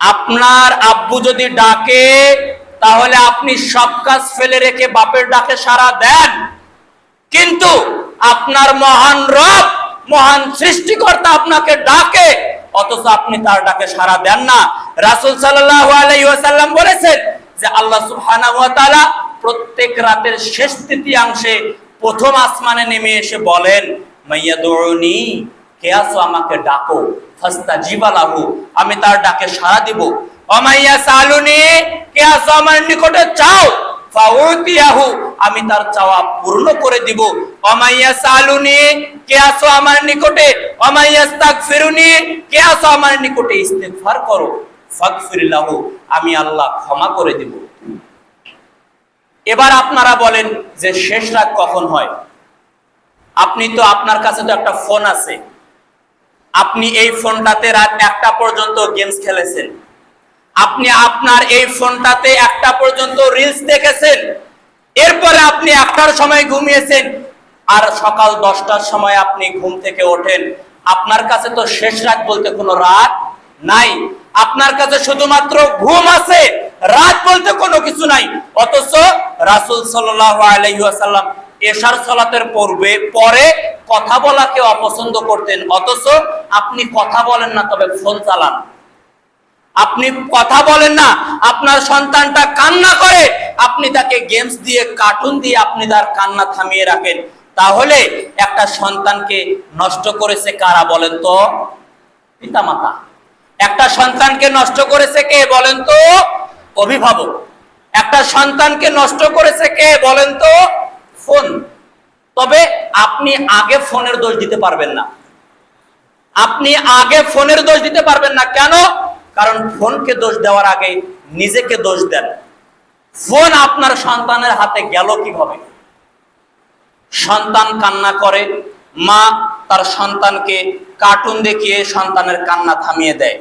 আপনার আব্বু যদি ডাকে তাহলে আপনি সব কাজ ফেলে রেখে বাপের ডাকে সাড়া দেন। কিন্তু আপনার মহান রব, মহান সৃষ্টিকর্তা আপনাকে ডাকে, অথচ আপনি তার ডাকে সাড়া দেন না। রাসূল সাল্লাল্লাহু আলাইহি ওয়াসাল্লাম বলেছেন যে আল্লাহ সুবহানাহু ওয়া তাআলা প্রত্যেক রাতের শেষ তৃতীয়াংশে প্রথম আসমানে নেমে এসে বলেন, মাইয়াদুনি, কে আছো আমাকে ডাকো, ফাস্তাজিবা লাহু, আমি তার ডাকে সাড়া দিব। ওমাইয়া সালুনি, কে আছো আমার নিকটে চাও, ফাউতিয়াহু, আমি তার চাওয়া পূর্ণ করে দিব। ওমাইয়া সালুনি, কে আছো আমার নিকটে, ওমাইয়াস্তাগফিরুনি, কে আছো আমার নিকটে ইস্তিগফার করো, ফাগফির লাহু, আমি আল্লাহ ক্ষমা করে দিব। এবার আপনারা বলেন যে শেষ রাত কখন হয়? আপনি তো, আপনার কাছে তো একটা ফোন আছে, আপনি এই ফোনটাতে রাত 1টা পর্যন্ত গেমস খেলেছেন, আপনি আপনার এই ফোনটাতে 1টা পর্যন্ত রিলস দেখেছেন, এরপরে আপনি 1টার সময় ঘুমিয়েছেন, আর সকাল 10টার সময় আপনি ঘুম থেকে ওঠেন। আপনার কাছে তো শেষ রাত বলতে কোনো রাত নাই, আপনার কাছে শুধুমাত্র ঘুম আছে, রাত বলতে কোনো কিছু নাই। অথচ রাসূল সাল্লাল্লাহু আলাইহি ওয়াসাল্লাম এশার সালাতের পরে কথা বলাকে অপছন্দ করতেন, অথচ আপনি কথা বলেন না, তবে ফোন চালান। আপনি কথা বলেন না, আপনার সন্তানটা কান্না করে, আপনি তাকে গেমস দিয়ে, কার্টুন দিয়ে আপনি তার কান্না থামিয়ে রাখেন। তাহলে একটা সন্তানকে নষ্ট করেছে কারা বলেন তো? পিতামাতা। একটা সন্তানকে নষ্ট করেছে কে বলেন তো? অভিভাবক। একটা সন্তানকে নষ্ট করেছে কে বলেন তো? ফোন। তবে আপনি আগে ফোনের দোষ দিতে পারবেন না, আপনি আগে ফোনের দোষ দিতে পারবেন না। কেন? কারণ ফোনকে দোষ দেওয়ার আগে নিজেকে দোষ দেন। ফোন আপনার সন্তানের হাতে গেল কিভাবে? সন্তান কান্না করে, মা তার সন্তানকে কার্টুন দেখিয়ে সন্তানের কান্না থামিয়ে দেয়।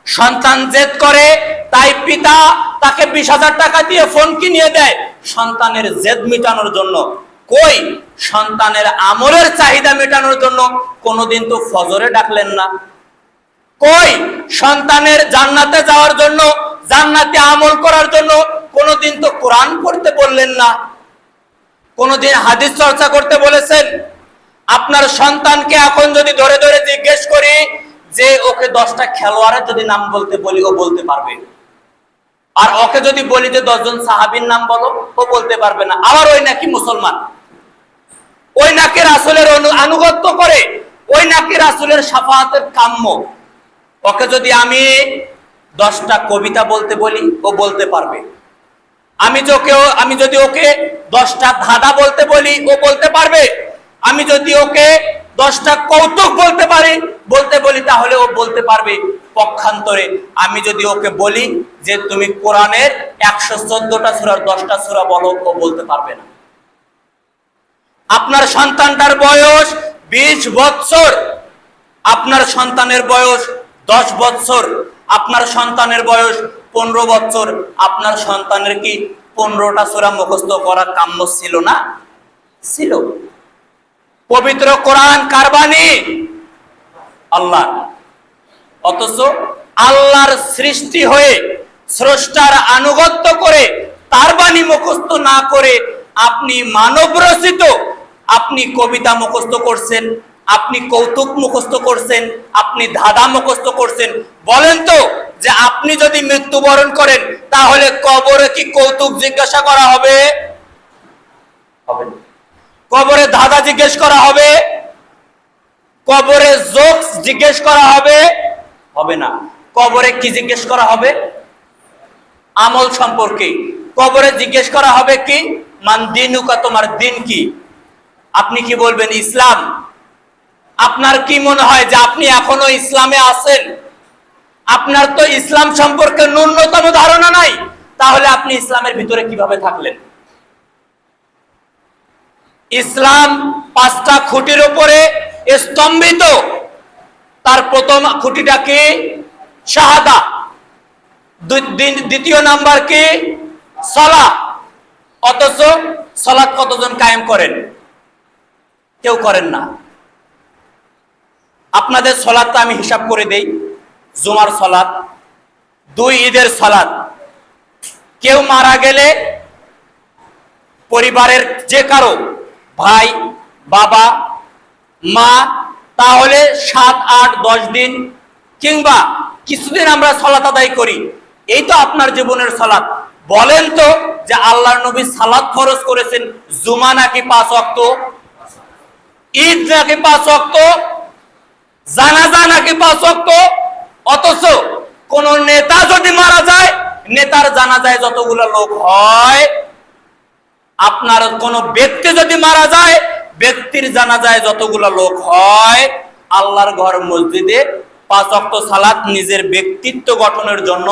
সন্তান জেদ করে, তাই পিতা তাকে 20,000 টাকা দিয়ে ফোন কিনিয়ে দেয় সন্তানের জেদ মেটানোর জন্য। কই, সন্তানের আমলের চাহিদা মেটানোর জন্য কোনোদিন তো ফজরে ডাকলেন না। কই, সন্তানের জান্নাতে যাওয়ার জন্য, জান্নাতে আমল করার জন্য কোনোদিন তো কোরআন পড়তে বললেন না, কোনোদিন হাদিস চর্চা করতে বলেছেন? আপনার সন্তানকে এখন যদি ধরে ধরে জিজ্ঞেস করি যে ওকে 10টা খেলোয়াড়ের যদি নাম বলতে বলি, ও বলতে পারবে। আর ওকে যদি বলি যে 10 জন সাহাবীর নাম বলো, ও বলতে পারবে না। আবার ওই নাকি মুসলমান, ওই নাকি রাসূলের আনুগত্য করে, ওই নাকি রাসূলের শাফাআতের কাম্য। ওকে যদি আমি 10টা কবিতা বলতে বলি, ও বলতে পারবে। আমি যদি ওকে 10টা ধাঁধা বলতে বলি, ও বলতে পারবে। আমি যদি ওকে 10টা কৌতুক বলতে বলি, তাহলে ও বলতে পারবে। পক্ষান্তরে আমি যদি ওকে বলি যে তুমি কোরআনের 114টা সূরার 10টা সূরা বলো, ও বলতে পারবে না। আপনার সন্তানটার বয়স 20 বছর, আপনার সন্তানের বয়স 10 বছর, আপনার সন্তানের বয়স 15 বছর, আপনার সন্তানের কি 15টা সূরা মুখস্থ করা কাম্য ছিল না? ছিল। পবিত্র কোরআন কার বাণী? আল্লাহ। অথচ আল্লাহর সৃষ্টি হয়ে, স্রষ্টার আনুগত্য করে, তার বাণী মুখস্থ না করে আপনি মানব রচিত, আপনি কবিতা মুখস্থ করছেন, আপনি কৌতুক মুখস্থ করছেন, আপনি ধাঁধা মুখস্থ করছেন। বলেন তো, যে আপনি যদি মৃত্যুবরণ করেন তাহলে কবরে কি কৌতুক জিজ্ঞাসা করা হবে? হবে না। কবরে ধাঁধা জিজ্ঞেস করা হবে? কবরে জোকস জিজ্ঞেস করা হবে? হবে না। কবরে কি জিজ্ঞেস করা হবে? আমল সম্পর্কে। কবরে জিজ্ঞেস করা হবে কি? মান দিনুকা, তোমার দিন কি? আপনি কি বলবেন? ইসলাম। আপনার কি মনে হয় যে আপনি এখনো ইসলামে আছেন? আপনার তো ইসলাম সম্পর্কে ন্যূনতম ধারণা নাই, তাহলে আপনি ইসলামের ভিতরে কিভাবে থাকলেন? ইসলাম 5টা খুঁটির উপরে স্তম্ভিত। তার প্রথম খুঁটিটা কি? শাহাদা। দ্বিতীয় নাম্বার কি? সালাত। অথচ সালাত কতজন কায়েম করেন? কেউ করেন না। আপনাদের সালাতটা আমি হিসাব করে দেই। জুমার সালাত, 2 ঈদের সালাত। কেউ মারা গেলে পরিবারের যে কারো ভাই, বাবা, মা, তাহলে 7, 8, 10 দিন কিংবা কিছুদিন আমরা সালাত আদায় করি। এই তো আপনার জীবনের সালাত। বলেন তো যে আল্লাহর নবী সালাত ফরজ করেছেন জুমা নাকি 5 ওয়াক্ত? ঈদ নাকি 5 ওয়াক্ত? জানাজা নাকি 5 ওয়াক্ত? অথচ কোন নেতা যদি মারা যায়, নেতার জানাজায় যতগুলো লোক হয়, আপনার কোন ব্যক্তি যদি মারা যায়, ব্যক্তির জানাজায় যতগুলো লোক হয়, আল্লাহর ঘর মসজিদে 5 ওয়াক্ত সালাত নিজের ব্যক্তিত্ব গঠনের জন্য,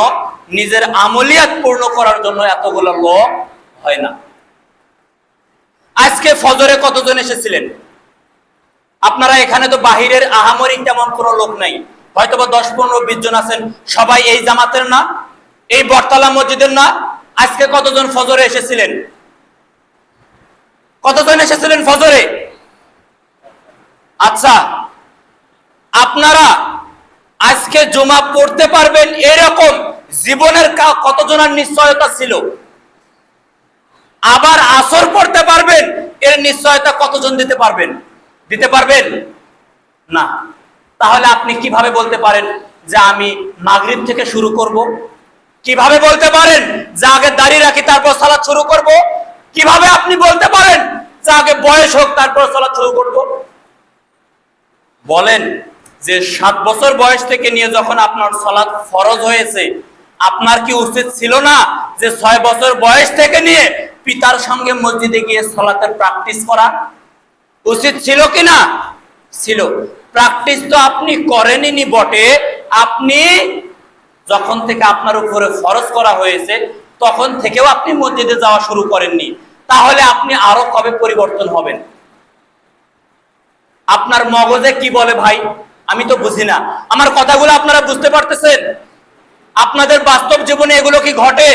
নিজের আমলিয়াত পূর্ণ করার জন্য এতগুলো লোক হয় না। আজকে ফজরে কতজন এসেছিলেন? আপনারা এখানে তো বাহিরের আহামরি তেমন কোনো লোক নাই, হয়তোবা 10, 15, 20 জন আছেন। সবাই এই জামাতের না, এই বটতলা মসজিদের না। আজকে কতজন ফজরে এসেছিলেন? কতজন এসেছিলেন ফজরে? আচ্ছা, আপনারা আজকে জুমা পড়তে পারবেন এরকম জীবনের কতজনের নিশ্চয়তা ছিল? আবার আসর পড়তে পারবেন এর নিশ্চয়তা কতজন দিতে পারবেন? দিতে পারবেন না। তাহলে আপনি কিভাবে বলতে পারেন যে আমি মাগরিব থেকে শুরু করব? কিভাবে বলতে পারেন যে আগে দাঁড়িয়ে রাখি তারপর সালাত শুরু করব? কিভাবে আপনি বলতে পারেন যে আগে বয়স হোক তারপর সালাত শুরু করব? বলেন যে 7 বছর বয়স থেকে নিয়ে যখন আপনার সালাত ফরজ হয়েছে, আপনার কি উচিত ছিল না যে 6 বছর বয়স থেকে নিয়ে পিতার সঙ্গে মসজিদে গিয়ে সালাতের প্র্যাকটিস করা? উচিত ছিল কি না? ছিল। প্র্যাকটিস তো আপনি করেননি বটে, আপনি যখন থেকে আপনার উপরে ফরজ করা হয়েছে তখন থেকেও আপনি মসজিদে যাওয়া শুরু করেননি। তাহলে আপনি আরো কবে পরিবর্তন হবেন? আপনার মগজে কি বলে ভাই আমি তো বুঝি না। আমার কথাগুলো আপনারা বুঝতে পারতেছেন? আপনাদের বাস্তব জীবনে এগুলো কি ঘটে?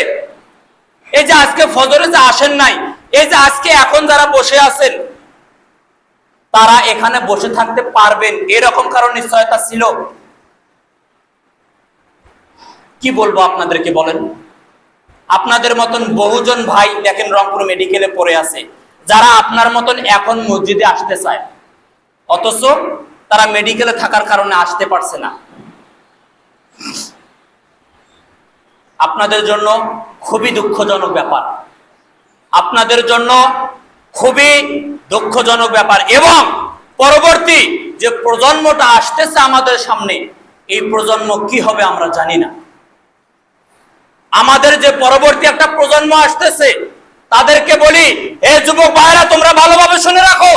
এই যে আজকে ফজরে যে আসেন নাই, এই যে আজকে এখন যারা বসে আছেন, তারা এখানে বসে থাকতে পারবেন এরকম কারণ নিশ্চয়তা ছিল? কি বলবো আপনাদেরকে বলেন? আপনাদের মতন বহুজন ভাই দেখেন রংপুর মেডিকেলে পড়ে আছে, যারা আপনার মতন এখন মসজিদে আসতে চায়, অথচ তারা মেডিকেলে থাকার কারণে আসতে পারছে না। আপনাদের জন্য খুবই দুঃখজনক ব্যাপার, আপনাদের জন্য খুবই দুঃখজনক ব্যাপার। এবং পরবর্তী যে প্রজন্মটা আসতেছে আমাদের সামনে, এই প্রজন্ম কি হবে আমরা জানি না। আমাদের যে পরবর্তী একটা প্রজন্ম আসতেছে, তাদেরকে বলি, হে যুবক ভাইরা, তোমরা ভালোভাবে শুনে রাখো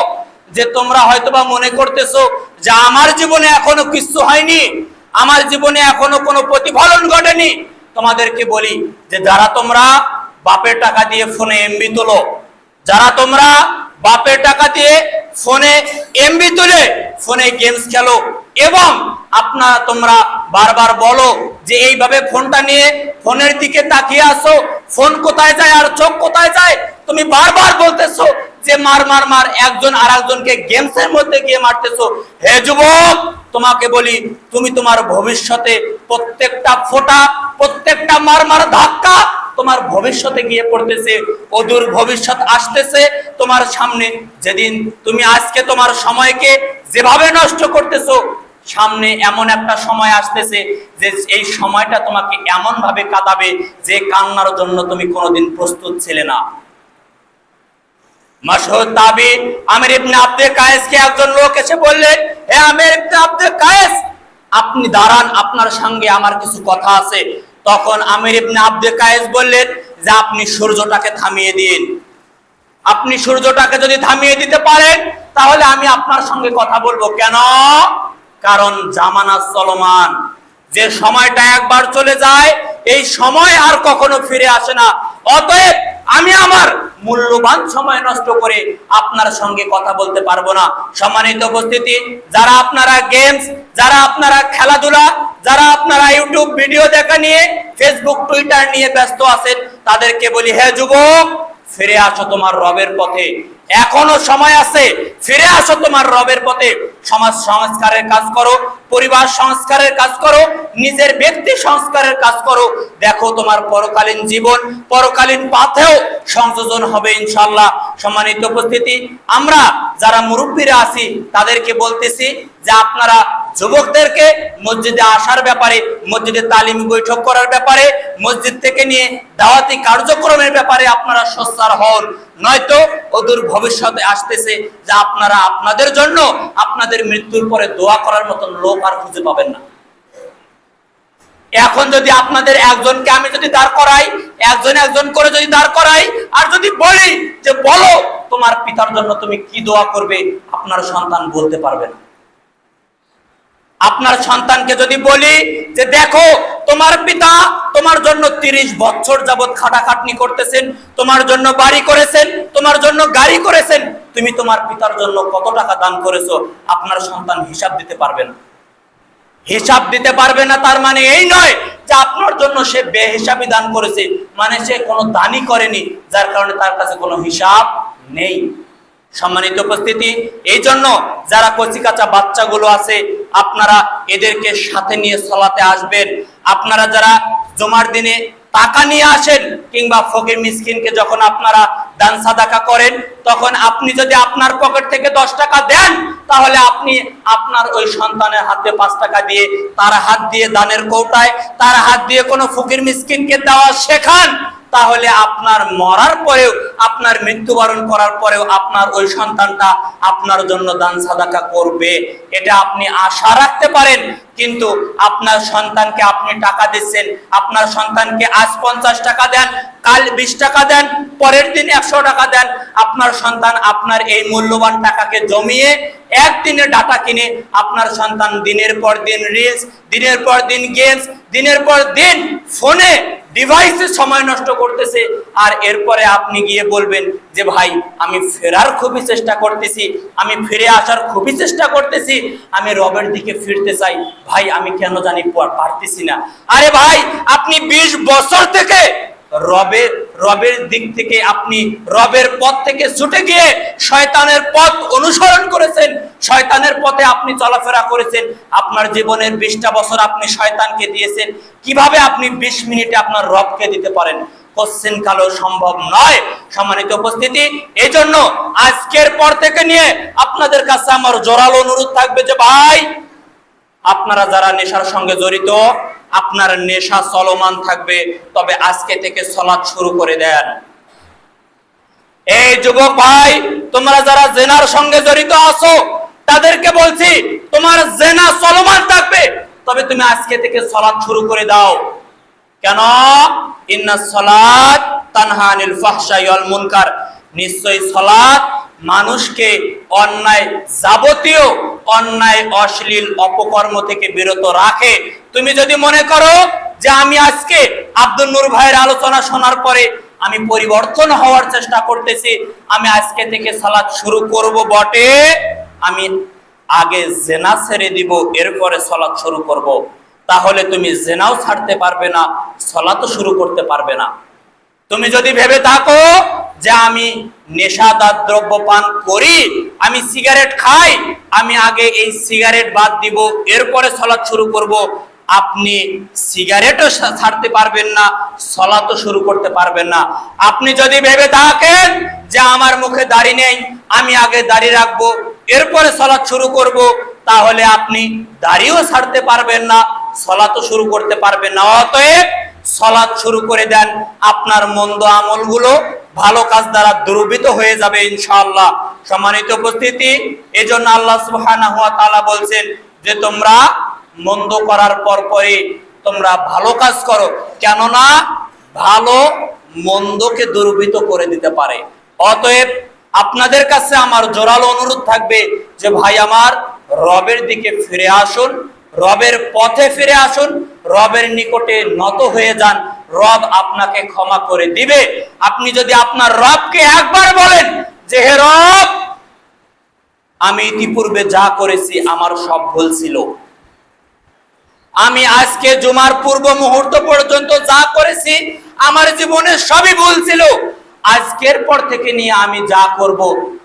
যে তোমরা হয়তোবা মনে করতেছো যে আমার জীবনে এখনো কিছু হয়নি, আমার জীবনে এখনো কোনো প্রতিফলন ঘটেনি। তোমাদেরকে বলি যে যারা তোমরা বাপের টাকা দিয়ে ফোনে এমবি তোলো, যারা তোমরা বাপের টাকা দিয়ে ফোনে এমবি তুলে ফোনে গেমস খেলো, এবং তোমরা বারবার বলো যে এইভাবে ফোনটা নিয়ে ফোনের দিকে তাকিয়ে আসো, ফোন কোথায় যায় আর চোখ কোথায় যায়, তুমি বারবার বলতেছো যে মার মার মার, একজন আর একজনকে গেমসের মধ্যে গিয়ে মারতেছো। হে যুবক, তোমাকে বলি, তুমি তোমার ভবিষ্যতে প্রত্যেকটা ফোঁটা, প্রত্যেকটা মার মার ধাক্কা তোমার ভবিষ্যতে গিয়ে পড়তেছে। অদূর ভবিষ্যৎ আসতেছে তোমার সামনে, যেদিন তুমি আজকে তোমার সময়কে যেভাবে নষ্ট করতেছো, সামনে এমন একটা সময় আসতেছে যে এই সময়টা তোমাকে এমন ভাবে কাঁদাবে যে কান্নার জন্য তুমি কোনোদিন প্রস্তুত ছিলে না। মাশহুর তাবি আমির ইবনে আব্দে কায়েসকে একজন লোক এসে বললেন, হে আমির ইবনে আব্দে কায়েস, আপনি দাঁড়ান, আপনার সঙ্গে আমার কিছু কথা আছে। তখন আমির ইবনে আব্দে কায়েস বললেন যে আপনি সূর্যটাকে থামিয়ে দিন। আপনি সূর্যটাকে যদি থামিয়ে দিতে পারেন তাহলে আমি আপনার সঙ্গে কথা বলবো। কেন? কারণ জামানা চলমান, যে সময়টা একবার চলে যায় এই সময় আর কখনো ফিরে আসে না। অতএব আমি আমার মূল্যবান সময় নষ্ট করে আপনার সঙ্গে কথা বলতে পারবো না। সম্মানিত উপস্থিতি, যারা আপনারা গেমস, যারা আপনারা খেলাধুলা, যারা আপনারা ইউটিউব ভিডিও দেখা নিয়ে, ফেসবুক টুইটার নিয়ে ব্যস্ত আছেন, তাদেরকে বলি, হে যুবক, ফিরে আসো তোমার রবের পথে, এখনো সময় আছে, ফিরে আসো তোমার রবের পথে। সমাজ সংস্কারের কাজ করো, পরিবার সংস্কারের কাজ করো, নিজের ব্যক্তি সংস্কারের কাজ করো। দেখো তোমার পরকালীন জীবন, পরকালীন পথেও সংযোজন হবে ইনশাআল্লাহ। সম্মানিত উপস্থিতি, আমরা যারা মুরব্বীরা আছি তাদেরকে বলতেছি যে আপনারা যুবকদেরকে মসজিদে আসার ব্যাপারে, মসজিদে তালিম বৈঠক করার ব্যাপারে, মসজিদ থেকে নিয়ে দাওয়াতি কার্যক্রমের ব্যাপারে আপনারা সোচ্চার হন, নয়তো অদূর ভবিষ্যতে আসতেছে যে আপনারা আপনাদের জন্য আপনাদের মৃত্যুর পরে দোয়া করার মতন লোক আর খুঁজে পাবেন না। এখন যদি আপনাদের একজনকে আমি যদি দাঁড় করাই, একজন করে যদি দাঁড় করাই, আর যদি বলি যে বলো তোমার পিতার জন্য তুমি কি দোয়া করবে, আপনার সন্তান বলতে পারবে না। আপনার সন্তানকে যদি বলি যে দেখো তোমার পিতা তোমার জন্য 30 বছর যাবত খাটাখাটনি করতেছেন, তোমার জন্য বাড়ি করেছেন, তোমার জন্য গাড়ি করেছেন, তুমি তোমার পিতার জন্য কত টাকা দান করেছো, আপনার সন্তান হিসাব দিতে পারবে না। হিসাব দিতে পারবে না তার মানে এই নয় যে আপনার জন্য সে বেহিসাবি দান করেছে, মানে সে কোনো দানই করেনি, যার কারণে তার কাছে কোনো হিসাব নেই। সম্মানিত উপস্থিতি, এই জন্য যারা কচিকাচা বাচ্চাগুলো আছে আপনারা এদেরকে সাথে নিয়ে সালাতে আসবেন। আপনারা যারা জুমার দিনে টাকা নিয়ে আসেন কিংবা ফকির মিসকিনকে যখন আপনারা দান সাদাকা করেন, তখন আপনি যদি আপনার পকেট থেকে 10 টাকা দেন, তাহলে আপনি আপনার ওই সন্তানের হাতে 5 টাকা দিয়ে, তার হাত দিয়ে দানের কৌটায়, তার হাত দিয়ে কোনো ফকির মিসকিনকে দেওয়া শেখান। তাহলে আপনার মরার পরেও, আপনার মৃত্যুবরণ করার পরেও আপনার ওই সন্তানটা আপনার জন্য দান সাদাকা করবে, এটা আপনি আশা রাখতে পারেন। কিন্তু আপনার সন্তানকে আপনি টাকা দিচ্ছেন, আপনার সন্তানকে আজ 50 টাকা দেন, কাল 20 টাকা দেন, পরের দিন 100 টাকা দেন, আপনার সন্তান আপনার এই মূল্যবান টাকাকে জমিয়ে একদিনে ডাটা কিনে আপনার সন্তান দিনের পর দিন রিলস, দিনের পর দিন গেমস, দিনের পর দিন ফোনে ডিভাইসে সময় নষ্ট করতেছে। আর এরপরে আপনি গিয়ে বলবেন যে ভাই আমি ফেরার খুবই চেষ্টা করতেছি, আমি ফিরে আসার খুবই চেষ্টা করতেছি, আমি রবের দিকে ফিরতে চাই, ভাই আমি কেন জানি পারতেছি না। আরে ভাই, আপনি 20 বছর থেকে রবের দিক থেকে, আপনি রবের পথ থেকে ছুটে গিয়ে শয়তানের পথ অনুসরণ করেছেন, শয়তানের পথে আপনি চলাফেরা করেছেন। আপনার জীবনের 20টা বছর আপনি শয়তানকে দিয়েছেন, কিভাবে আপনি 20 মিনিটে আপনার রবকে দিতে পারেন? কোশ্চেন কালো সম্ভব নয়। সম্মানিত উপস্থিতি, এই জন্য আজকের পর থেকে নিয়ে আপনাদের কাছে আমার জোরালো অনুরোধ থাকবে যে ভাই, আপনারা যারা নেশার সঙ্গে জড়িত, আপনার নেশা চলমান থাকবে, তবে আজকে থেকে সালাত শুরু করে দেন। এই যুবক ভাই, তোমরা যারা জেনার সঙ্গে জড়িত আছো, তাদেরকে বলছি তোমার জেনা চলমান থাকবে, তবে তুমি আজকে থেকে সালাত শুরু করে দাও। কেন? ইন্নাস সালাত তানহা আনিল ফাহশাই ওয়াল মুনকার, নিশ্চয়ই সালাত মানুষকে অন্যায়, যাবতীয় অন্যায়, অশ্লীল অপকর্ম থেকে বিরত রাখে। তুমি যদি মনে করো যে আমি আজকে আব্দুল নূর ভাইয়ের আলোচনা শোনার পরে আমি পরিবর্তন হওয়ার চেষ্টা করতেছি, আমি আজকে থেকে সালাত শুরু করব বটে, আমি আগে জেনা ছেড়ে দিব, এরপরে সালাত শুরু করব, তাহলে তুমি জেনাও ছাড়তে পারবে না, সালাতও শুরু করতে পারবে না। তুমি যদি ভেবে থাকো যে আমি নেশাদার দ্রব্য পান করি, আমি সিগারেট খাই, আমি আগে এই সিগারেট বাদ দিব, এরপরে সালাত শুরু করব, আপনি সিগারেটও ছাড়তে পারবেন না, সালাতও শুরু করতে পারবেন না। আপনি যদি ভেবে থাকেন যে আমার মুখে দাড়ি নেই, আমি আগে দাড়ি রাখবো, এরপরে সালাত শুরু করব, তাহলে আপনি দাড়িও ছাড়তে পারবেন না, সালাতও শুরু করতে পারবেন না। অতএব সালাত শুরু করে দেন, আপনার মন্দ আমলগুলো ভালো কাজ দ্বারা দুর্বৃত হয়ে যাবে ইনশাআল্লাহ। সম্মানিত উপস্থিতি, এজন্য আল্লাহ সুবহানাহু ওয়া তাআলা বলছেন যে তোমরা মন্দ করার পরে তোমরা ভালো কাজ করো, কেননা ভালো মন্দকে দুর্বৃত করে দিতে পারে। অতএব আপনাদের কাছে আমার জোরালো অনুরোধ থাকবে যে ভাই আমার, রবের দিকে ফিরে আসুন, রবের পথে ফিরে আসুন, রবের নিকটে নত হয়ে যান, রব আপনাকে ক্ষমা করে দিবে। আপনি যদি আপনার রবকে একবার বলেন যে হে রব, আমি ইতিপূর্বে যা করেছি আমার সব ভুল ছিল, আমি আজকে জুমার পূর্ব মুহূর্ত পর্যন্ত যা করেছি আমার জীবনে সবই ভুল ছিল, আজকের পর থেকে নিয়ে আমি যা করব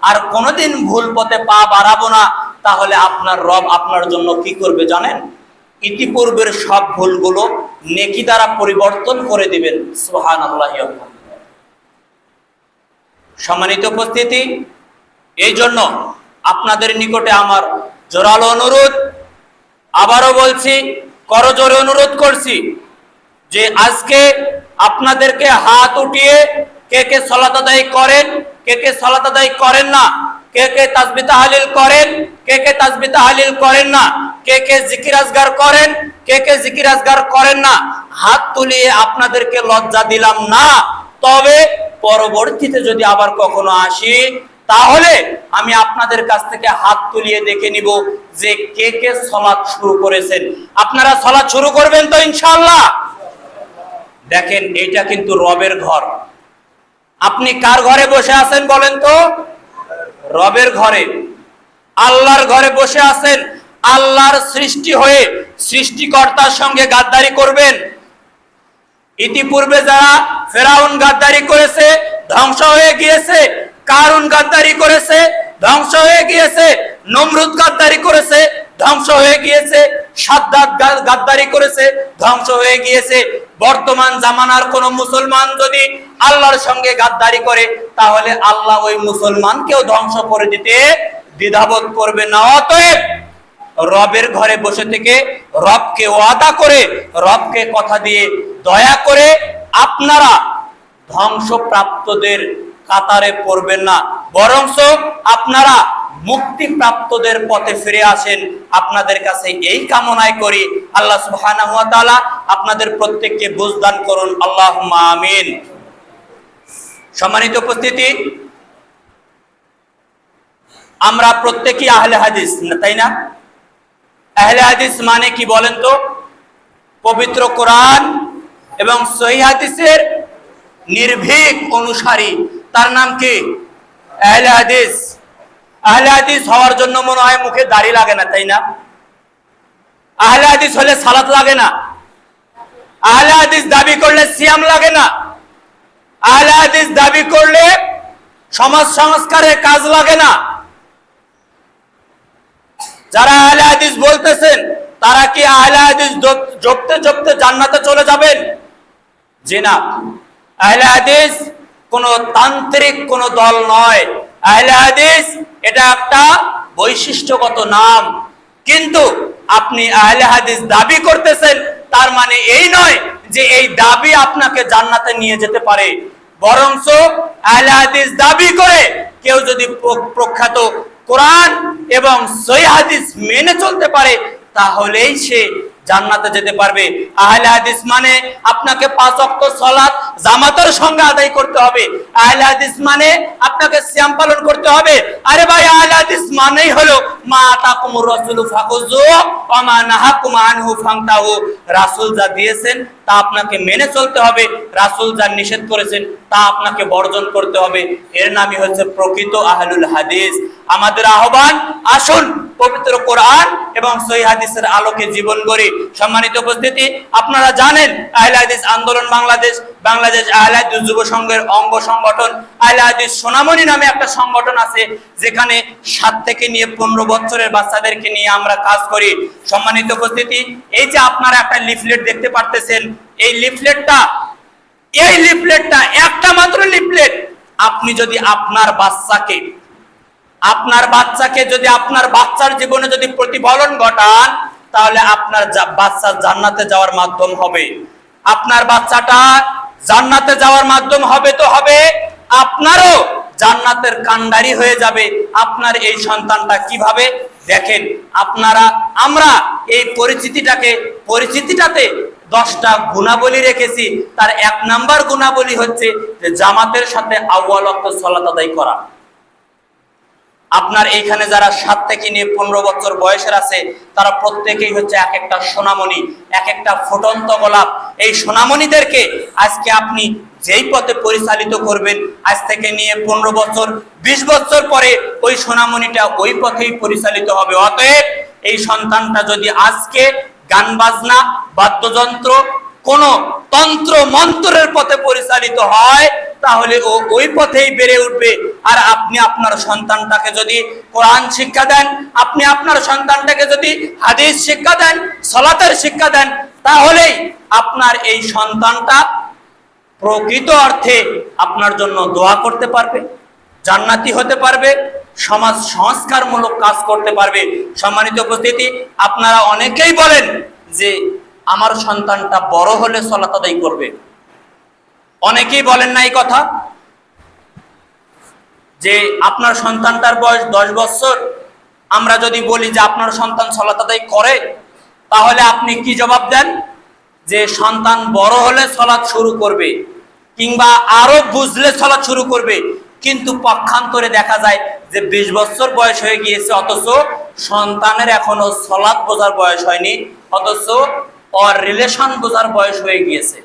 আর কোনোদিন ভুল পথে পা বাড়াবো না, তাহলে আপনার রব আপনার জন্য কি করবে জানেন? ইতিপূর্বের সব ভুলগুলো নেকি দ্বারা পরিবর্তন করে দিবেন। সুবহানাল্লাহ। সম্মানিত উপস্থিতি, এই জন্য আপনাদের নিকটে আমার জোরালো অনুরোধ, আবারও বলছি, করজোরে অনুরোধ করছি যে আজকে আপনাদেরকে হাত উঠিয়ে কে কে সালাত আদায় করেন, কে কে সালাত আদায় করেন না, কে কে তাসবিহ তাহলিল করেন, কে কে তাসবিহ তাহলিল করেন না, কে কে জিকির আজগার করেন, কে কে জিকির আজগার করেন না, হাত তুলিয়ে আপনাদেরকে লজ্জা দিলাম না। তবে পরবর্তীতে যদি আবার কখনো আসি তাহলে আমি আপনাদের কাছ থেকে হাত তুলিয়ে দেখে নিব যে কে কে সালাত শুরু করেছেন। আপনারা সালাত শুরু করবেন তো ইনশাআল্লাহ? দেখেন, এটা কিন্তু রবের ঘর। আপনি কার ঘরে বসে আছেন বলেন তো? রবের ঘরে, আল্লাহর ঘরে বসে আছেন। আল্লাহর সৃষ্টি হয়ে সৃষ্টিকর্তার সঙ্গে গাদ্দারি করবেন? ইতিপূর্বে যারা ফেরাউন গাদ্দারি করেছে ধ্বংস হয়ে গিয়েছে, কারুন গাদ্দারি করেছে ধ্বংস হয়ে গিয়েছে, নমরুদ গাদ্দারি করেছে ধ্বংস হয়ে গিয়েছে, সাদ্দাত গাদ্দারি করেছে ধ্বংস হয়ে গিয়েছে। বর্তমান জামানার কোন মুসলমান যদি আল্লাহর সঙ্গে গাদ্দারি করে তাহলে আল্লাহ ওই মুসলমানকেও ধ্বংস করে দিতে দ্বিধাবোধ করবে না। অতএব রবের ঘরে বসে থেকে রবকে ওয়াদা করে, রবকে কথা দিয়ে দয়া করে আপনারা ধ্বংসপ্রাপ্তদের কাতারে পড়বেন না, বরঞ্চ আপনারা মুক্তিপ্রাপ্তদের পথে ফিরে আসেন। আপনাদের কাছে এই কামনাই করি। আল্লাহ সুবহানাহু ওয়া তাআলা আপনাদের প্রত্যেককে বুঝদান করুন। আল্লাহুম্মা আমিন। সম্মানিত উপস্থিতি, আমরা প্রত্যেকই আহলে হাদিস, তাই না? আহলে হাদিস মানে কি বলেন তো? পবিত্র কোরআন এবং সহিহ হাদিসের নির্ভীক অনুসারী, তার নাম কি? আহলে হাদিস। আহলে হাদিস হওয়ার জন্য মনে হয় মুখে দাড়ি লাগে না, তাই না? আহলে হাদিস হলে সালাত লাগে না, আহলে হাদিস দাবি করলে সিয়াম লাগে না, আহলে হাদিস দাবি করলে সমাজ সংস্কারের কাজ লাগে না। যারা আহলে হাদিস বলতেছেন তারা কি আহলে হাদিস জপতে জপতে জান্নাতে চলে যাবেন? জি না। আহলে হাদিস কোন তান্ত্রিক কোন দল নয়। আহলে হাদিস এটা একটা বৈশিষ্ট্যগত নাম। কিন্তু আপনি আহলে হাদিস দাবি করতেছেন, তার মানে এই নয় যে এই দাবি আপনাকে জান্নাতে নিয়ে যেতে পারে। বরঞ্চ আহলে হাদিস দাবি করে কেউ যদি প্রখ্যাত কোরআন এবং সহিহ হাদিস মেনে চলতে পারে তাহলেই সে জান্নাতে যেতে পারবে। আহলে হাদিস মানে আপনাকে 5 ওয়াক্ত সালাত জামাতের সঙ্গে আদায় করতে হবে। আহলে হাদিস মানে আপনাকে সিয়াম পালন করতে হবে। আরে ভাই, আহলে হাদিস মানেই হলো মা আতাকুমুর রাসূলু ফাখুযু ওয়া মা নাহাকুম আনহু ফান্তাহু। রাসূল যা দিয়েছেন তা আপনাকে মেনে চলতে হবে, রাসূল যা নিষেধ করেছেন তা আপনাকে বর্জন করতে হবে। এর নামই হচ্ছে প্রকৃত আহলুল হাদিস। আমাদের আহ্বান, আসুন পবিত্র কোরআন এবং সহিহ হাদিসের আলোকে জীবন গড়ি। সম্মানিত উপস্থিতি, আপনারা জানেন আহলে হাদিস আন্দোলন বাংলাদেশ, বাংলাদেশ আহলে হাদিস যুব সংঘের অঙ্গ সংগঠন আহলে হাদিস সোনামণি নামে একটা সংগঠন আছে, যেখানে 7 থেকে নিয়ে 15 বছরের বাচ্চাদেরকে নিয়ে আমরা কাজ করি। সম্মানিত উপস্থিতি, এই যে আপনারা একটা লিফলেট দেখতে পারতেছেন, এই লিফলেটটা একটা মাত্র লিফলেট। আপনি যদি আপনার বাচ্চাকে যদি আপনার বাচ্চার জীবনে যদি প্রতিফলন ঘটান, তাহলে আপনার বাচ্চা জান্নাতে যাওয়ার মাধ্যম হবে। আপনার বাচ্চাটা জান্নাতে যাওয়ার মাধ্যম হবে তো হবে, আপনারও জান্নাতের কান্ডারি হয়ে যাবে আপনার এই সন্তানটা। কিভাবে? দেখেন, আমরা এই পরিচিতিটাতে 10টা গুণাবলী রেখেছি। তার 1 নাম্বার গুণাবলী হচ্ছে যে জামাতের সাথে আউয়াল ওয়াক্ত সালাত আদায় করা। আপনার এইখানে যারা 7 থেকে নিয়ে 15 বছর বয়সের আছে, তারা প্রত্যেকেই হচ্ছে এক একটা সোনামণি, এক একটা ফুটন্ত গোলাপ। এই সোনামণিদেরকে আজকে আপনি যেই পথে পরিচালিত করবেন, আজ থেকে নিয়ে 15 বছর 20 বছর পরে ওই সোনামণিটা ওই পথেই পরিচালিত হবে। অতএব এই সন্তানটা যদি আজকে গান বাজনা, বাদ্যযন্ত্র, কোন তন্ত্র মন্ত্রের পথে পরিচালিত হয়, তাহলে ও ওই পথেই বেড়ে উঠবে। আর আপনি আপনার সন্তানটাকে যদি কোরআন শিক্ষা দেন, আপনি আপনার সন্তানটাকে যদি হাদিস শিক্ষা দেন, সালাতের শিক্ষা দেন, তাহলেই আপনার এই সন্তানটা প্রকৃত অর্থে আপনার জন্য দোয়া করতে পারবে, জান্নাতি হতে পারবে, সমাজ সংস্কারমূলক কাজ করতে পারবে। সম্মানিত উপস্থিতি, আপনারা অনেকেই বলেন যে আমার সন্তানটা বড় হলে সালাত আদায় করবে। অনেকেই বলেন না এই কথা, যে আপনার সন্তানটার বয়স 10 বছর, আমরা যদি বলি যে আপনার সন্তান সালাত আদায় করে, তাহলে আপনি কি জবাব দেন? যে সন্তান বড় হলে সালাত শুরু করবে, কিংবা আরো বুঝলে সালাত শুরু করবে। কিন্তু পক্ষান্তরে দেখা যায় যে 20 বছর বয়স হয়ে গিয়েছে, অথচ সন্তানের এখনো সালাত বোঝার বয়স হয়নি, অথচ ওর রিলেশন বোঝার বয়স হয়ে গিয়েছে,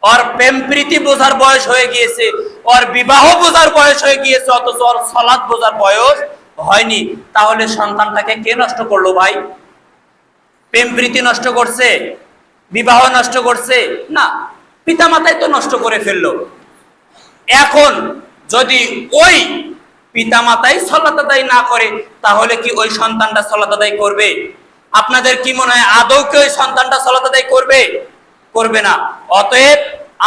ওর প্রেম প্রীতি বোঝার বয়স হয়ে গিয়েছে, ওর বিবাহ বোঝার বয়স হয়ে গিয়েছে, অথচ ওর সালাত বোঝার বয়স হয়নি। তাহলে সন্তানটাকে কে নষ্ট করলো ভাই? প্রেম প্রীতি নষ্ট করছে? বিবাহ নষ্ট করছে? না, পিতামাতাই তো নষ্ট করে ফেললো। এখন যদি ওই পিতামাতাই সালাত আদায় না করে, তাহলে কি ওই সন্তানটা সালাত আদায় করবে? আপনাদের কি মনে হয় আদৌ কি ওই সন্তানটা সালাত আদায় করবে? করবে না। অতএব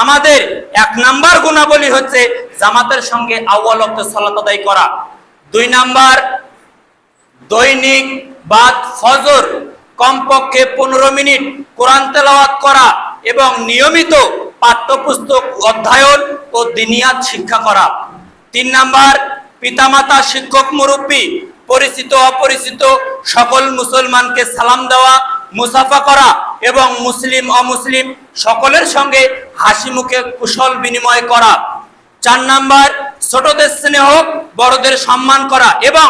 আমাদের 1 নাম্বার গুণাবলী হচ্ছে জামাতের সঙ্গে আউয়াল ওয়াক্তে সালাত আদায় করা। 2 নাম্বার, দৈনিক বাদ ফজর কমপক্ষে 15 মিনিট কোরআন তেলাওয়াত করা এবং নিয়মিত পাঠ্যপুস্তক অধ্যয়ন ও দিনিয়াত শিক্ষা করা। 3 নাম্বার, পিতামাতা, শিক্ষক, মুরব্বী, পরিচিত অপরিচিত সকল মুসলমানকে সালাম দেওয়া, মুসাফা করা এবং মুসলিম অমুসলিম সকলের সঙ্গে হাসি মুখে কুশল বিনিময় করা। 4 নাম্বার, ছোটদের স্নেহ, বড়দের সম্মান করা এবং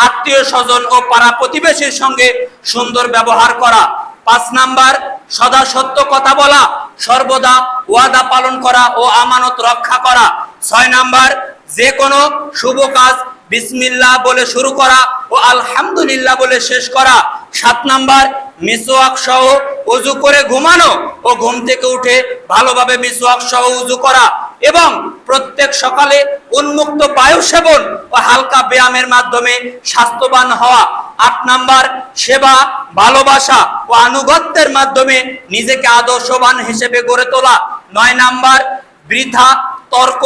আত্মীয় স্বজন ও পাড়া প্রতিবেশীর সঙ্গে সুন্দর ব্যবহার করা। 5 নাম্বার, সদা সত্য কথা বলা, সর্বদা ওয়াদা পালন করা ও আমানত রক্ষা করা। 6 নাম্বার, যে কোনো শুভ কাজ বিসমিল্লাহ বলে শুরু করা ও আলহামদুলিল্লাহ বলে শেষ করা। 7 নাম্বার, মিসওয়াক সহ ওযু করে ঘুমানো ও ঘুম থেকে উঠে ভালোভাবে মিসওয়াক সহ ওযু করা এবং প্রত্যেক সকালে উন্মুক্ত বায়ু সেবন ও হালকা ব্যায়ামের মাধ্যমে স্বাস্থ্যবান হওয়া। 8 নাম্বার, সেবা, ভালোবাসা ও আনুগত্যের মাধ্যমে নিজেকে আদর্শবান হিসেবে গড়ে তোলা। 9 নাম্বার, বৃথা তর্ক,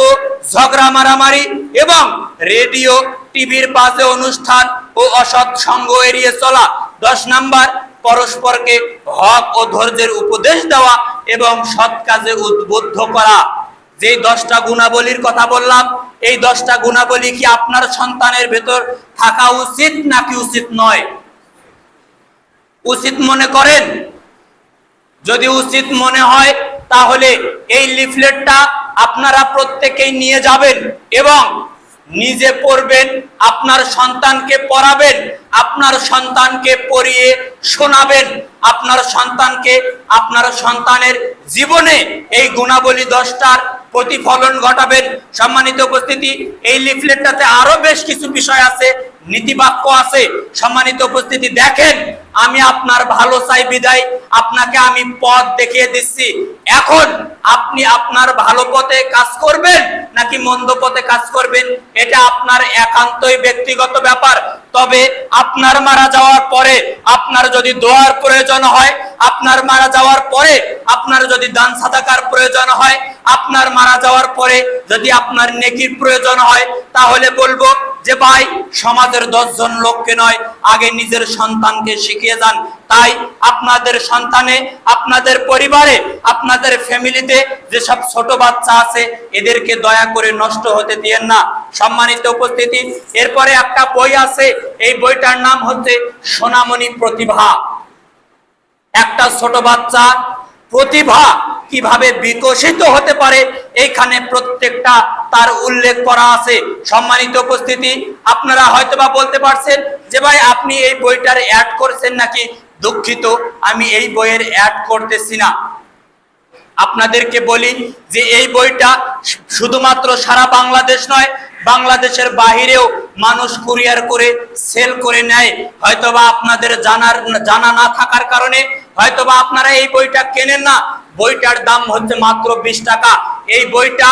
ঝগড়া, মারামারি এবং রেডিও টিভির বাজে অনুষ্ঠান ও অসৎ সঙ্গ এড়িয়ে চলা। 10 নাম্বার, পরস্পরকে হক ও ধৈর্যের উপদেশ দেওয়া এবং সৎ কাজে উদ্বুদ্ধ করা। যে 10টা গুণাবলীর কথা বললাম, এই 10টা গুণাবলী কি আপনার সন্তানের ভেতর থাকা উচিত নাকি উচিত নয়? উচিত মনে করেন? যদি উচিত মনে হয়, তাহলে এই লিফলেটটা আপনারা প্রত্যেকেই নিয়ে যাবেন এবং নিজে পড়বেন, আপনার সন্তানকে পড়াবেন, আপনার সন্তানকে পড়িয়ে শোনাবেন, আপনার সন্তানকে আপনার সন্তানের জীবনে এই গুণাবলী 10টার প্রতিফলন ঘটাবেন। সম্মানিত উপস্থিতি, এই লিফলেটটাতে আরো বেশ কিছু বিষয় আছে, নীতিবাক্য আছে। সম্মানিত উপস্থিতি, দেখেন, আমি আপনার ভালো চাই বিদায় আপনাকে আমি পথ দেখিয়ে দিচ্ছি। এখন আপনি আপনার ভালো পথে কাজ করবেন নাকি মন্দ পথে কাজ করবেন, এটা আপনার একান্তই ব্যক্তিগত ব্যাপার। তবে আপনার মারা যাওয়ার পরে আপনার যদি দোয়ার প্রয়োজন হয়, আপনার মারা যাওয়ার পরে আপনার যদি দান সাদাকার প্রয়োজন হয়, আপনার মারা যাওয়ার পরে যদি আপনার নেকির প্রয়োজন হয়, তাহলে বলবো যে ভাই, সমাজের 10 জন লোককে নয়, আগে নিজের সন্তানকে শিখিয়ে যান। তাই আপনাদের সন্তানে, আপনাদের পরিবারে, আপনাদের ফ্যামিলিতে যেসব ছোট বাচ্চা আছে, এদেরকে দয়া করে নষ্ট হতে দিয়েন না। সম্মানিত উপস্থিতি, এরপরে একটা বই আছে, এই বইটার নাম হচ্ছে সোনামণি প্রতিভা। একটা ছোট বাচ্চা প্রতিভা কিভাবে বিকশিত হতে পারে, এইখানে প্রত্যেকটা তার উল্লেখ করা আছে। সম্মানিত উপস্থিতি, আপনারা হয়তোবা বলতে পারছেন যে ভাই, আপনি এই বইটার অ্যাড করছেন নাকি? দুঃখিত, আমি এই বইয়ের অ্যাড করতেছি না। আপনাদেরকে বলি যে এই বইটা শুধুমাত্র সারা বাংলাদেশ নয়, বাংলাদেশের বাহিরেও মানুষ কুরিয়ার করে সেল করে নেয়। হয়তোবা আপনাদের জানা না থাকার কারণে হয়তোবা আপনারা এই বইটা কেনেন না। বইটার দাম হচ্ছে মাত্র 20 টাকা। এই বইটা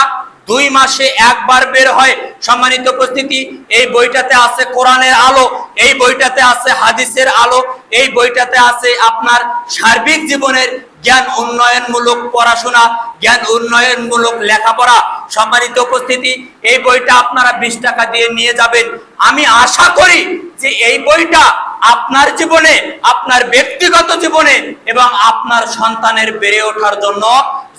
2 মাসে একবার বের হয়। সম্মানিত উপস্থিতি, এই বইটাতে আছে কোরআনের আলো, এই বইটাতে আছে হাদিসের আলো, এই বইটাতে আছে আপনার সার্বিক জীবনের জ্ঞান উন্নয়নমূলক পড়াশোনা, জ্ঞান উন্নয়নমূলক লেখাপড়া। সম্মানিত উপস্থিতি, এই বইটা আপনারা 20 টাকা দিয়ে নিয়ে যাবেন। আমি আশা করি যে এই বইটা আপনার জীবনে, আপনার ব্যক্তিগত জীবনে এবং আপনার সন্তানের বেড়ে ওঠার জন্য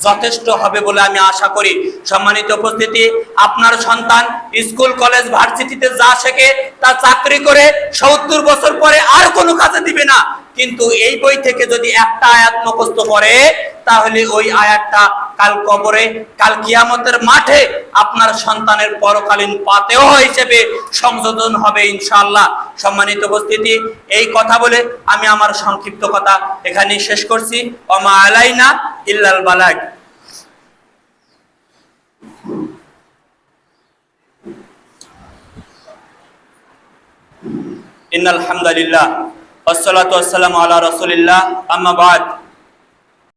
যথেষ্ট হবে বলে আমি আশা করি। সম্মানিত উপস্থিতি, আপনার সন্তান স্কুল কলেজ ভার্সিটিতে যা শেখে তা চাকরি করে 70 বছর পরে আর কোনো কাজে দিবে না, কিন্তু এই বই থেকে যদি একটা আয়াত মুখস্থ করে তাহলে ওই আয়াতটা কাল কবরে, কাল কিয়ামতের মাঠে আপনার সন্তানের পরকালীন পাতেও হিসেবে সংযোজন হবে ইনশাআল্লাহ। সম্মানিত উপস্থিতি, এই কথা বলে আমি আমার সংক্ষিপ্ত কথা এখানেই শেষ করছি। ওমা আলাইনা ইল্লাল বালাগ। ইন্নাল হামদুলিল্লাহ ওয়াসসালাতু ওয়াসসালামু আলা রাসূলিল্লাহ, আম্মা বাদ।